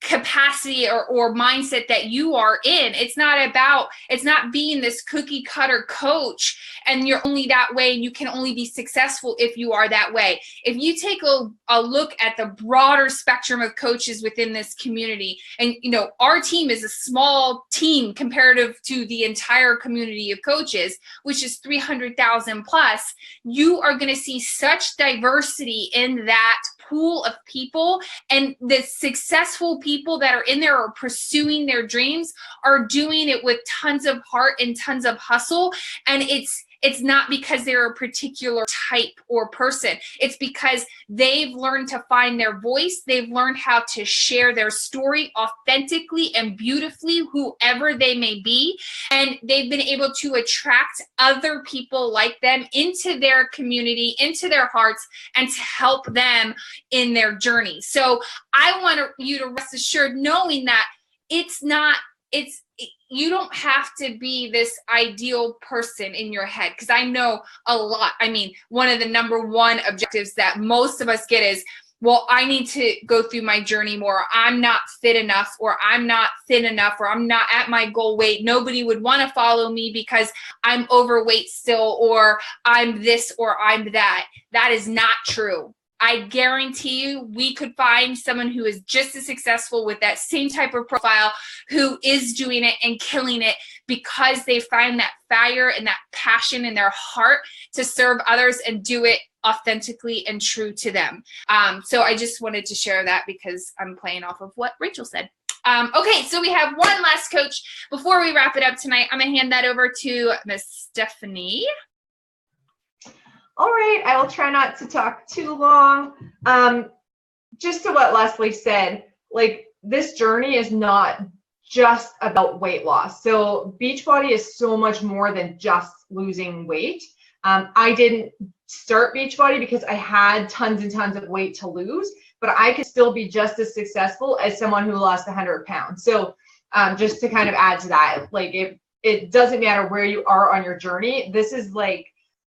capacity or mindset that you are in. It's not being this cookie cutter coach and you're only that way and you can only be successful if you are that way. If you take a look at the broader spectrum of coaches within this community, and our team is a small team comparative to the entire community of coaches, which is 300,000 plus, you are going to see such diversity in that pool of people, and the successful people that are in there or pursuing their dreams are doing it with tons of heart and tons of hustle. And it's not because they're a particular type or person. It's because they've learned to find their voice. They've learned how to share their story authentically and beautifully, whoever they may be. And they've been able to attract other people like them into their community, into their hearts, and to help them in their journey. So I want you to rest assured knowing that you don't have to be this ideal person in your head, because I know a lot. I mean, one of the number one objectives that most of us get is, well, I need to go through my journey more. I'm not fit enough, or I'm not thin enough, or I'm not at my goal weight. Nobody would want to follow me because I'm overweight still, or I'm this, or I'm that. That is not true. I guarantee you we could find someone who is just as successful with that same type of profile, who is doing it and killing it because they find that fire and that passion in their heart to serve others and do it authentically and true to them. So I just wanted to share that because I'm playing off of what Rachel said. Okay, so we have one last coach. Before we wrap it up tonight, I'm going to hand that over to Miss Stephanie. All right, I will try not to talk too long. Just to what Leslie said, like, this journey is not just about weight loss. So Beachbody is so much more than just losing weight. I didn't start Beachbody because I had tons and tons of weight to lose, but I could still be just as successful as someone who lost 100 pounds. So just to kind of add to that, like, it doesn't matter where you are on your journey. This is like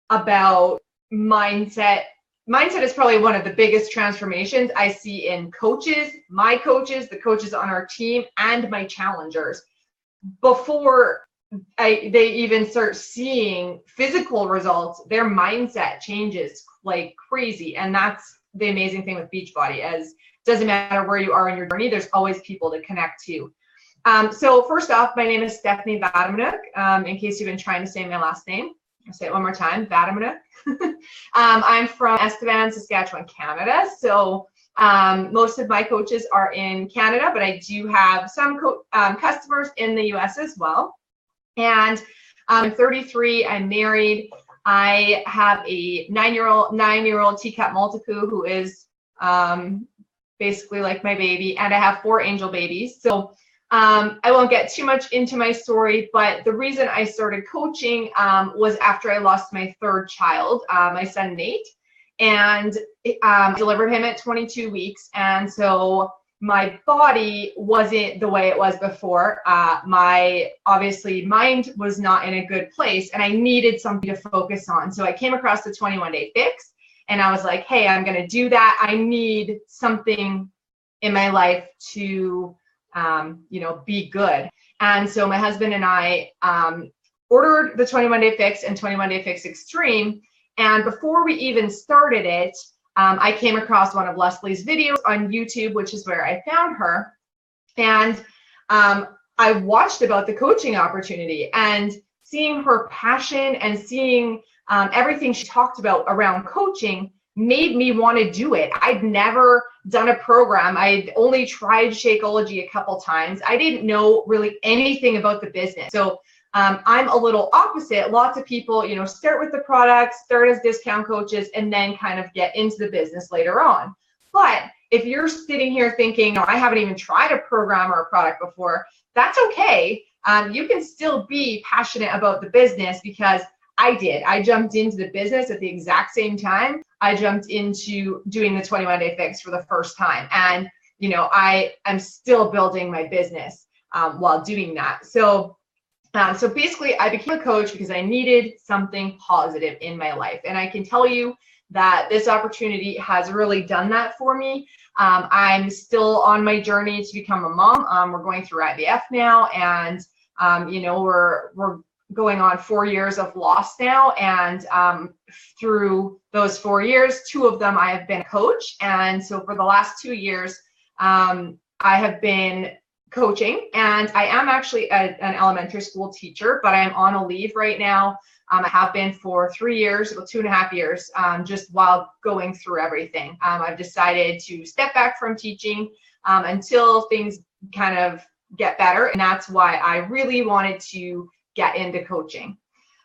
about mindset. Mindset is probably one of the biggest transformations I see in coaches, my coaches, the coaches on our team, and my challengers. Before they even start seeing physical results, their mindset changes like crazy. And that's the amazing thing with Beachbody, as it doesn't matter where you are in your journey, there's always people to connect to. So first off, my name is Stephanie Vadamanuk. In case you've been trying to say my last name, I'll say it one more time, Vadamanuk. I'm from Estevan, Saskatchewan, Canada. So most of my coaches are in Canada, but I do have some customers in the US as well. And I'm 33, I'm married. I have a nine-year-old teacup Maltipoo who is basically like my baby, and I have 4 angel babies. So I won't get too much into my story, but the reason I started coaching was after I lost my 3rd child, my son Nate, and delivered him at 22 weeks. And so my body wasn't the way it was before. My obviously mind was not in a good place, and I needed something to focus on. So I came across the 21-day fix, and I was like, hey, I'm going to do that. I need something in my life to be good. And so my husband and I ordered the 21-day fix and 21-day fix extreme. And before we even started it, I came across one of Leslie's videos on YouTube, which is where I found her. And I watched about the coaching opportunity, and seeing her passion and seeing everything she talked about around coaching made me want to do it. I'd never done a program. I'd only tried Shakeology a couple times. I didn't know really anything about the business. So I'm a little opposite. Lots of people, start with the products, start as discount coaches, and then kind of get into the business later on. But if you're sitting here thinking, I haven't even tried a program or a product before, that's okay. You can still be passionate about the business, because I did. I jumped into the business at the exact same time. I jumped into doing the 21-day fix for the first time. And, you know, I am still building my business while doing that. So basically, I became a coach because I needed something positive in my life. And I can tell you that this opportunity has really done that for me. I'm still on my journey to become a mom. We're going through IVF now, and you know, we're going on 4 years of loss now. And through those 4 years, 2 of them I have been a coach. And so for the last 2 years, I have been coaching, and I am actually an elementary school teacher, but I'm on a leave right now. I have been for 3 years, about 2.5 years, just while going through everything. I've decided to step back from teaching until things kind of get better, and that's why I really wanted to get into coaching.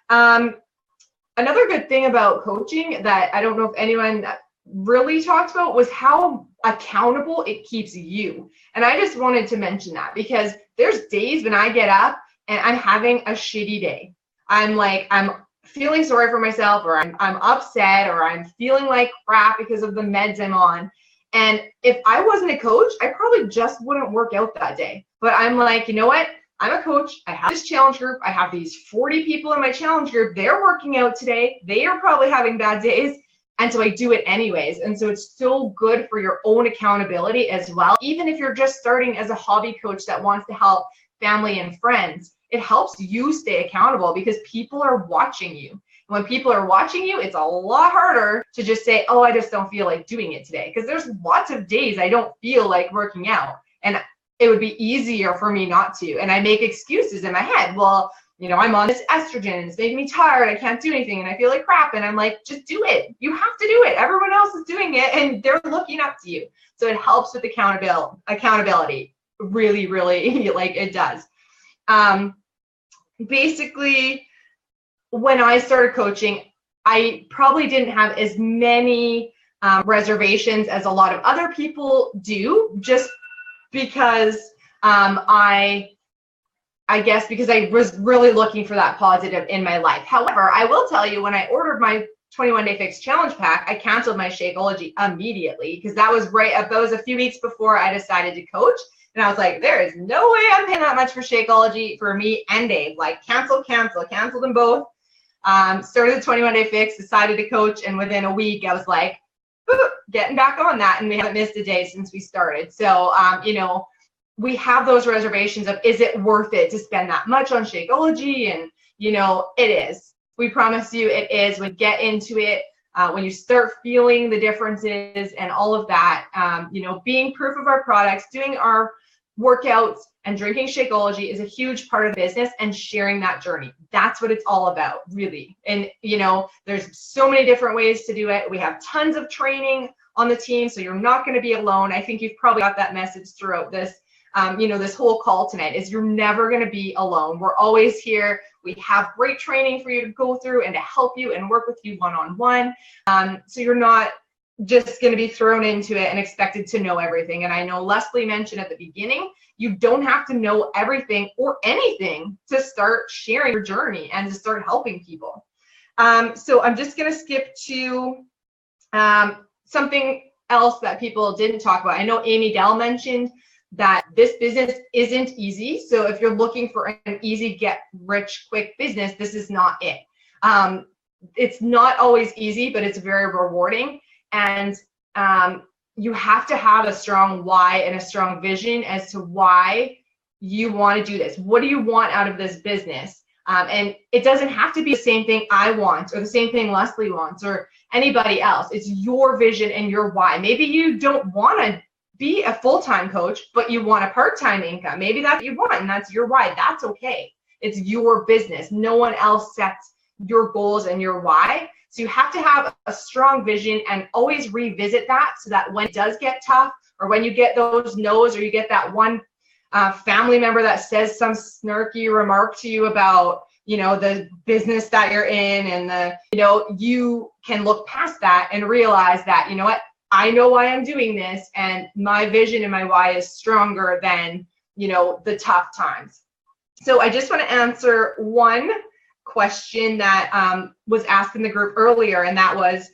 Another good thing about coaching that I don't know if anyone really talked about was how accountable it keeps you. And I just wanted to mention that because there's days when I get up and I'm having a shitty day. I'm feeling sorry for myself, or I'm upset, or I'm feeling like crap because of the meds I'm on. And if I wasn't a coach, I probably just wouldn't work out that day. But I'm like, you know what? I'm a coach. I have this challenge group. I have these 40 people in my challenge group. They're working out today. They are probably having bad days. And so I do it anyways. And so it's so good for your own accountability as well. Even if you're just starting as a hobby coach that wants to help family and friends, it helps you stay accountable because people are watching you. And when people are watching you, it's a lot harder to just say, oh, I just don't feel like doing it today. Because there's lots of days I don't feel like working out. And it would be easier for me not to. And I make excuses in my head. Well, you know, I'm on this estrogen, it's making me tired, I can't do anything, and I feel like crap. And I'm like, just do it. You have to do it. Everyone else is doing it, and they're looking up to you. So it helps with accountability. Really, really, like it does. Basically, when I started coaching, I probably didn't have as many reservations as a lot of other people do, just because I guess because I was really looking for that positive in my life. However, I will tell you, when I ordered my 21-day fix challenge pack, I canceled my Shakeology immediately because that was a few weeks before I decided to coach. And I was like, there is no way I'm paying that much for Shakeology for me and Dave. Like, canceled them both. Started the 21-day fix, decided to coach, and within a week, I was like, getting back on that, and we haven't missed a day since we started. So, you know, we have those reservations of, is it worth it to spend that much on Shakeology? And, you know, it is. We promise you it is. When you get into it, when you start feeling the differences and all of that, you know, being proof of our products, doing our workouts and drinking Shakeology is a huge part of the business, and sharing that journey. That's what it's all about, really. And, you know, there's so many different ways to do it. We have tons of training on the team, so you're not going to be alone. I think you've probably got that message throughout this. You know, this whole call tonight is you're never going to be alone. We're always here. We have great training for you to go through and to help you and work with you one-on-one. So you're not just going to be thrown into it and expected to know everything. And I know Leslie mentioned at the beginning, you don't have to know everything or anything to start sharing your journey and to start helping people. So I'm just going to skip to something else that people didn't talk about. I know Amy Dell mentioned that this business isn't easy. So if you're looking for an easy get rich quick business, this is not it. It's not always easy, but it's very rewarding. And you have to have a strong why and a strong vision as to why you want to do this. What do you want out of this business? And it doesn't have to be the same thing I want or the same thing Leslie wants or anybody else. It's your vision and your why. Maybe you don't want to be a full-time coach, but you want a part-time income. Maybe that's what you want, and that's your why. That's okay. It's your business. No one else sets your goals and your why. So you have to have a strong vision and always revisit that so that when it does get tough, or when you get those no's, or you get that one family member that says some snarky remark to you about, you know, the business that you're in, and you can look past that and realize that, you know what, I know why I'm doing this, and my vision and my why is stronger than, you know, the tough times. So I just want to answer one question that was asked in the group earlier, and that was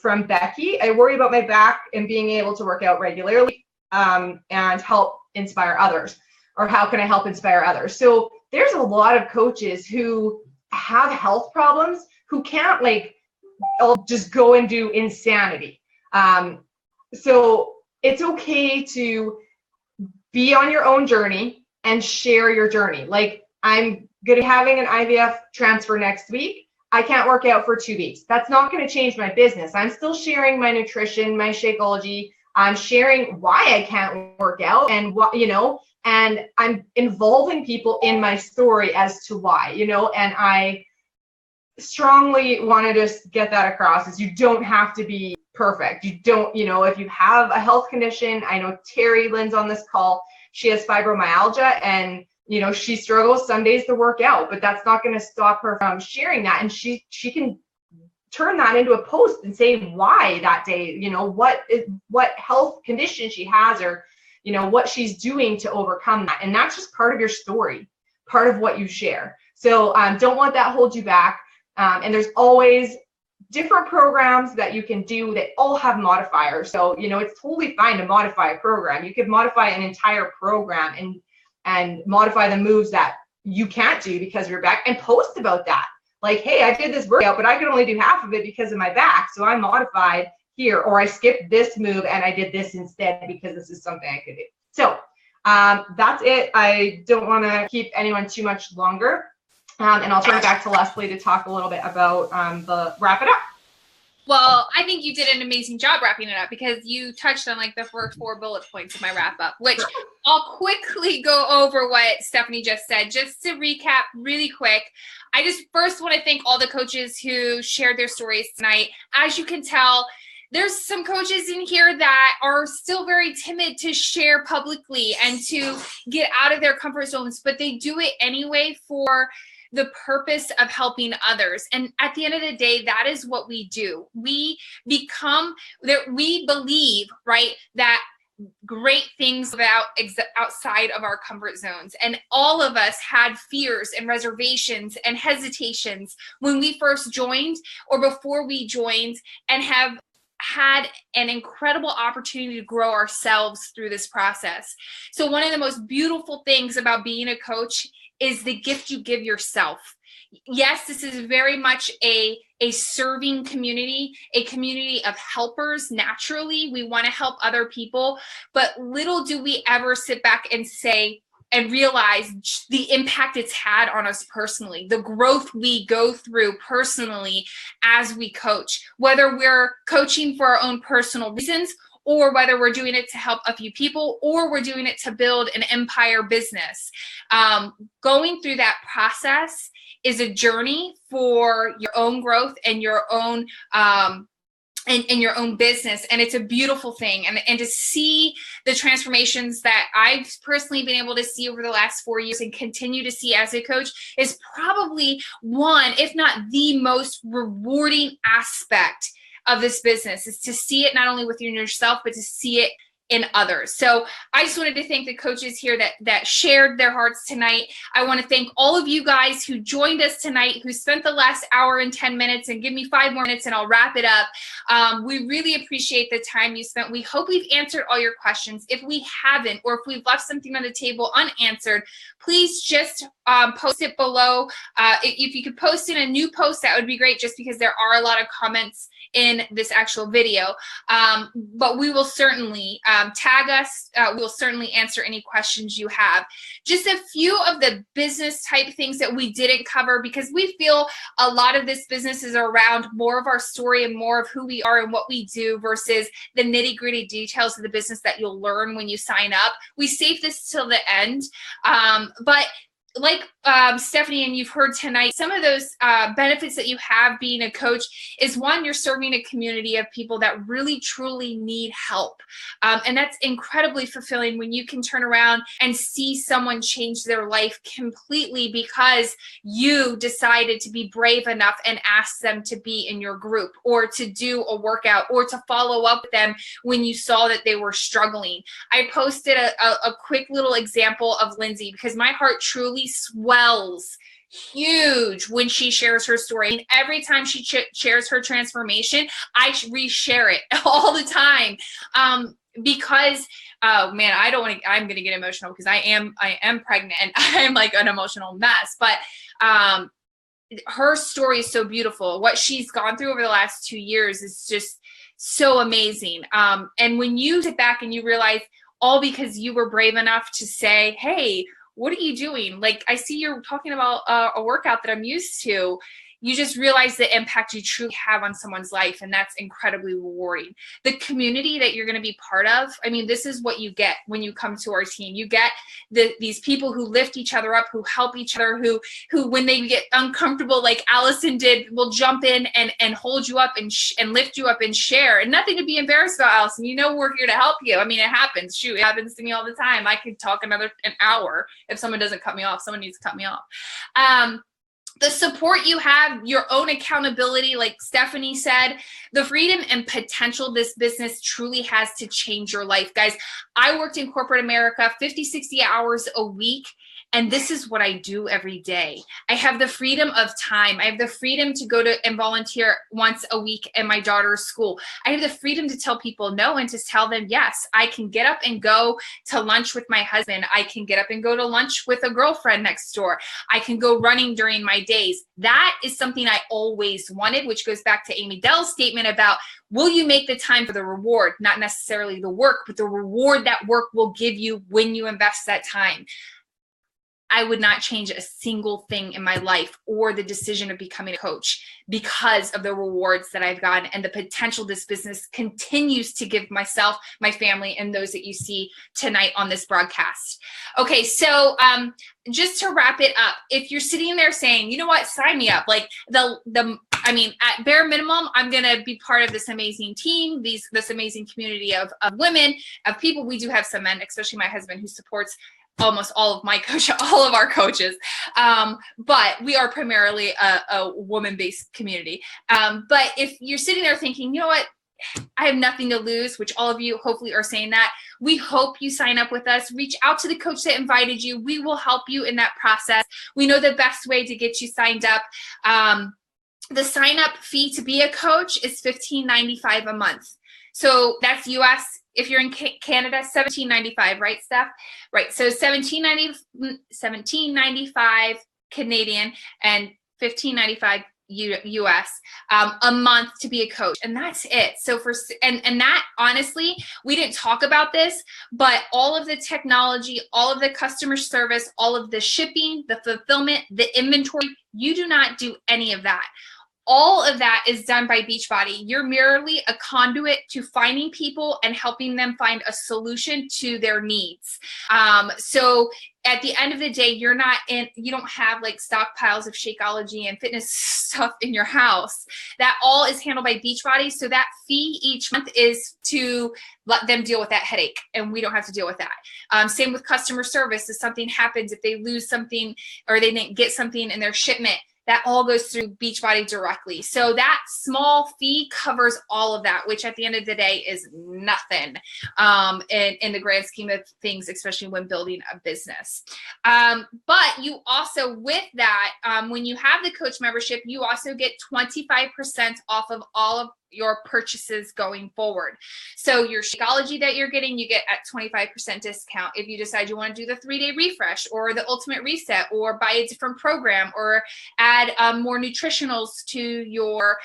from Becky. I worry about my back and being able to work out regularly and help inspire others, or how can I help inspire others? So there's a lot of coaches who have health problems who can't like just go and do insanity. So it's okay to be on your own journey and share your journey. Like, I'm going to be having an IVF transfer next week. I can't work out for 2 weeks. That's not going to change my business. I'm still sharing my nutrition, my Shakeology. I'm sharing why I can't work out and what, you know, and I'm involving people in my story as to why, you know, and I strongly want to just get that across is you don't have to be perfect. You don't, you know, if you have a health condition, I know Terry Lynn's on this call, she has fibromyalgia and, you know, she struggles some days to work out, but that's not going to stop her from sharing that. And she can turn that into a post and say why that day, you know, what health condition she has, or, you know, what she's doing to overcome that. And that's just part of your story, part of what you share. So don't let that hold you back. And there's always different programs that you can do that all have modifiers. So, you know, it's totally fine to modify a program. You could modify an entire program and modify the moves that you can't do because of your back, and post about that. Like, hey, I did this workout, but I could only do half of it because of my back. So I modified here, or I skipped this move and I did this instead because this is something I could do. So that's it. I don't want to keep anyone too much longer. And I'll turn it back to Leslie to talk a little bit about the wrap it up. Well, I think you did an amazing job wrapping it up, because you touched on like the first 4 bullet points of my wrap up, which I'll quickly go over what Stephanie just said. Just to recap really quick, I just first want to thank all the coaches who shared their stories tonight. As you can tell, there's some coaches in here that are still very timid to share publicly and to get out of their comfort zones, but they do it anyway for the purpose of helping others. And at the end of the day, that is what we do. We believe, right, that great things outside of our comfort zones. And all of us had fears and reservations and hesitations when we first joined or before we joined, and have had an incredible opportunity to grow ourselves through this process. So one of the most beautiful things about being a coach is the gift you give yourself. Yes, this is very much a serving community, a community of helpers. Naturally, we want to help other people, but little do we ever sit back and say and realize the impact it's had on us personally, the growth we go through personally as we coach, whether we're coaching for our own personal reasons, or whether we're doing it to help a few people, or we're doing it to build an empire business. Going through that process is a journey for your own growth and your own in your own business. And it's a beautiful thing. And to see the transformations that I've personally been able to see over the last 4 years and continue to see as a coach is probably one, if not the most rewarding aspect of this business, is to see it not only within yourself, but to see it in others. So I just wanted to thank the coaches here that shared their hearts tonight. I want to thank all of you guys who joined us tonight, who spent the last hour and 10 minutes, and give me 5 more minutes and I'll wrap it up. We really appreciate the time you spent. We hope we've answered all your questions. If we haven't, or if we've left something on the table unanswered, please just post it below. If you could post in a new post, that would be great, just because there are a lot of comments in this actual video. But we will certainly tag us. We will certainly answer any questions you have. Just a few of the business type things that we didn't cover, because we feel a lot of this business is around more of our story and more of who we are and what we do versus the nitty gritty details of the business that you'll learn when you sign up. We save this till the end. But like Stephanie, and you've heard tonight, some of those benefits that you have being a coach is, one, you're serving a community of people that really truly need help. And that's incredibly fulfilling when you can turn around and see someone change their life completely because you decided to be brave enough and ask them to be in your group, or to do a workout, or to follow up with them when you saw that they were struggling. I posted a quick little example of Lindsay, because my heart truly swells huge when she shares her story. And every time she shares her transformation, I reshare it all the time. Because man, I'm going to get emotional because I am pregnant and I'm like an emotional mess, but her story is so beautiful. What she's gone through over the last 2 years is just so amazing. And when you sit back and you realize all because you were brave enough to say, hey, what are you doing? Like, I see you're talking about a workout that I'm used to. You just realize the impact you truly have on someone's life. And that's incredibly rewarding. The community that you're going to be part of. I mean, this is what you get when you come to our team. You get these people who lift each other up, who help each other, who when they get uncomfortable, like Allison did, will jump in and hold you up and lift you up and share. And nothing to be embarrassed about, Allison. You know, we're here to help you. I mean, it happens. Shoot, it happens to me all the time. I could talk an hour if someone doesn't cut me off. Someone needs to cut me off. The support you have, your own accountability, like Stephanie said, the freedom and potential this business truly has to change your life. Guys, I worked in corporate America 50, 60 hours a week. And this is what I do every day. I have the freedom of time. I have the freedom to go to and volunteer once a week at my daughter's school. I have the freedom to tell people no and to tell them yes. I can get up and go to lunch with my husband. I can get up and go to lunch with a girlfriend next door. I can go running during my days. That is something I always wanted, which goes back to Amy Dell's statement about, will you make the time for the reward? Not necessarily the work, but the reward that work will give you when you invest that time. I would not change a single thing in my life or the decision of becoming a coach because of the rewards that I've gotten and the potential this business continues to give myself, my family, and those that you see tonight on this broadcast. Okay, so just to wrap it up, if you're sitting there saying, you know what, sign me up, like I mean, at bare minimum, I'm going to be part of this amazing team, this amazing community of women, of people. We do have some men, especially my husband, who supports almost all of our coaches. But we are primarily a woman-based community. But if you're sitting there thinking, you know what, I have nothing to lose, which all of you hopefully are saying that, we hope you sign up with us. Reach out to the coach that invited you. We will help you in that process. We know the best way to get you signed up. The sign-up fee to be a coach is $15.95 a month. So that's US. If you're in Canada, $17.95, right, Steph? Right. So $17.95 Canadian and $15.95 US a month to be a coach, and that's it. So and that, honestly, we didn't talk about this, but all of the technology, all of the customer service, all of the shipping, the fulfillment, the inventory, you do not do any of that. All of that is done by Beachbody. You're merely a conduit to finding people and helping them find a solution to their needs. So at the end of the day, you don't have like stockpiles of Shakeology and fitness stuff in your house. That all is handled by Beachbody. So that fee each month is to let them deal with that headache, and we don't have to deal with that. Same with customer service. If something happens, if they lose something or they didn't get something in their shipment, that all goes through Beachbody directly. So that small fee covers all of that, which at the end of the day is nothing in the grand scheme of things, especially when building a business. But you also, with that, when you have the coach membership, you also get 25% off of all of your purchases going forward. So your Shakeology that you're getting, you get at 25% discount. If you decide you want to do the 3-day refresh or the ultimate reset or buy a different program or add more nutritionals to your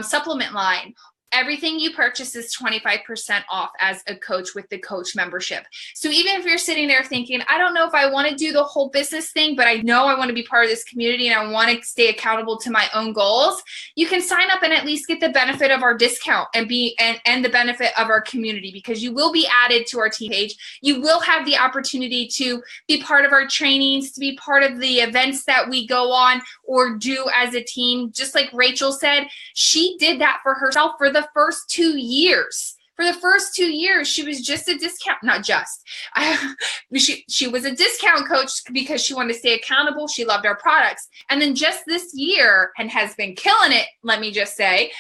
supplement line, everything you purchase is 25% off as a coach with the coach membership. So even if you're sitting there thinking, I don't know if I want to do the whole business thing, but I know I want to be part of this community and I want to stay accountable to my own goals, you can sign up and at least get the benefit of our discount and the benefit of our community, because you will be added to our team page. You will have the opportunity to be part of our trainings, to be part of the events that we go on or do as a team. Just like Rachel said, she did that for herself for the first 2 years. For the first 2 years, she was just a discount, not just, she was a discount coach because she wanted to stay accountable. She loved our products. And then just this year, and has been killing it, let me just say,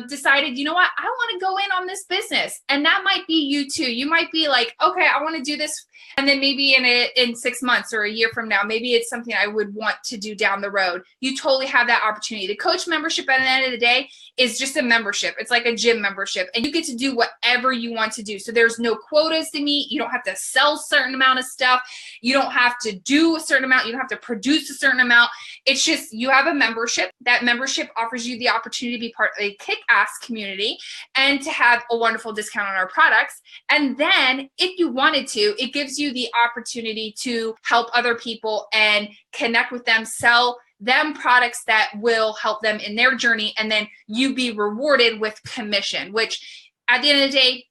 decided, you know what, I want to go in on this business. And that might be you too. You might be like, okay, I want to do this. And then maybe in 6 months or a year from now, maybe it's something I would want to do down the road. You totally have that opportunity. The coach membership at the end of the day is just a membership. It's like a gym membership, and you get to do whatever you want to do. So there's no quotas to meet. You don't have to sell a certain amount of stuff. You don't have to do a certain amount. You don't have to produce a certain amount. It's just, you have a membership. That membership offers you the opportunity to be part of a kick-ass community and to have a wonderful discount on our products. And then if you wanted to, it gives you the opportunity to help other people and connect with them, sell them products that will help them in their journey, and then you be rewarded with commission, which at the end of the day,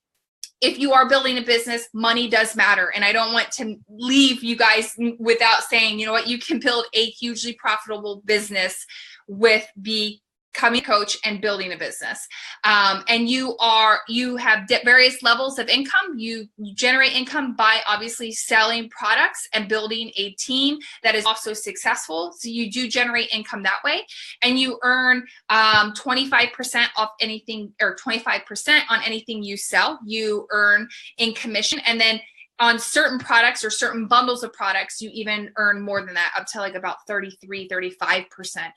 if you are building a business, money does matter. And I don't want to leave you guys without saying, you know what, you can build a hugely profitable business with becoming a coach and building a business. And you have various levels of income. You generate income by obviously selling products and building a team that is also successful. So you do generate income that way, and you earn 25% off anything, or 25% on anything you sell. You earn in commission, and then on certain products or certain bundles of products, you even earn more than that, up to like about 35%.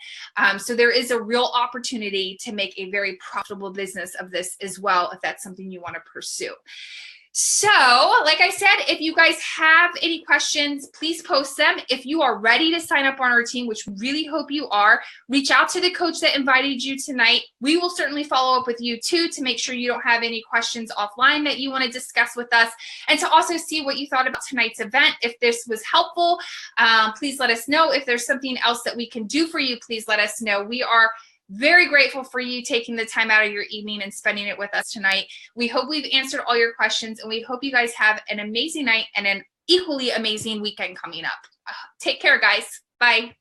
So there is a real opportunity to make a very profitable business of this as well, if that's something you want to pursue. So, like I said, if you guys have any questions, please post them. If you are ready to sign up on our team, which we really hope you are, reach out to the coach that invited you tonight. We will certainly follow up with you too, to make sure you don't have any questions offline that you want to discuss with us, and to also see what you thought about tonight's event. If this was helpful, please let us know. If there's something else that we can do for you, please let us know. We are very grateful for you taking the time out of your evening and spending it with us tonight. We hope we've answered all your questions, and we hope you guys have an amazing night and an equally amazing weekend coming up. Take care, guys. Bye.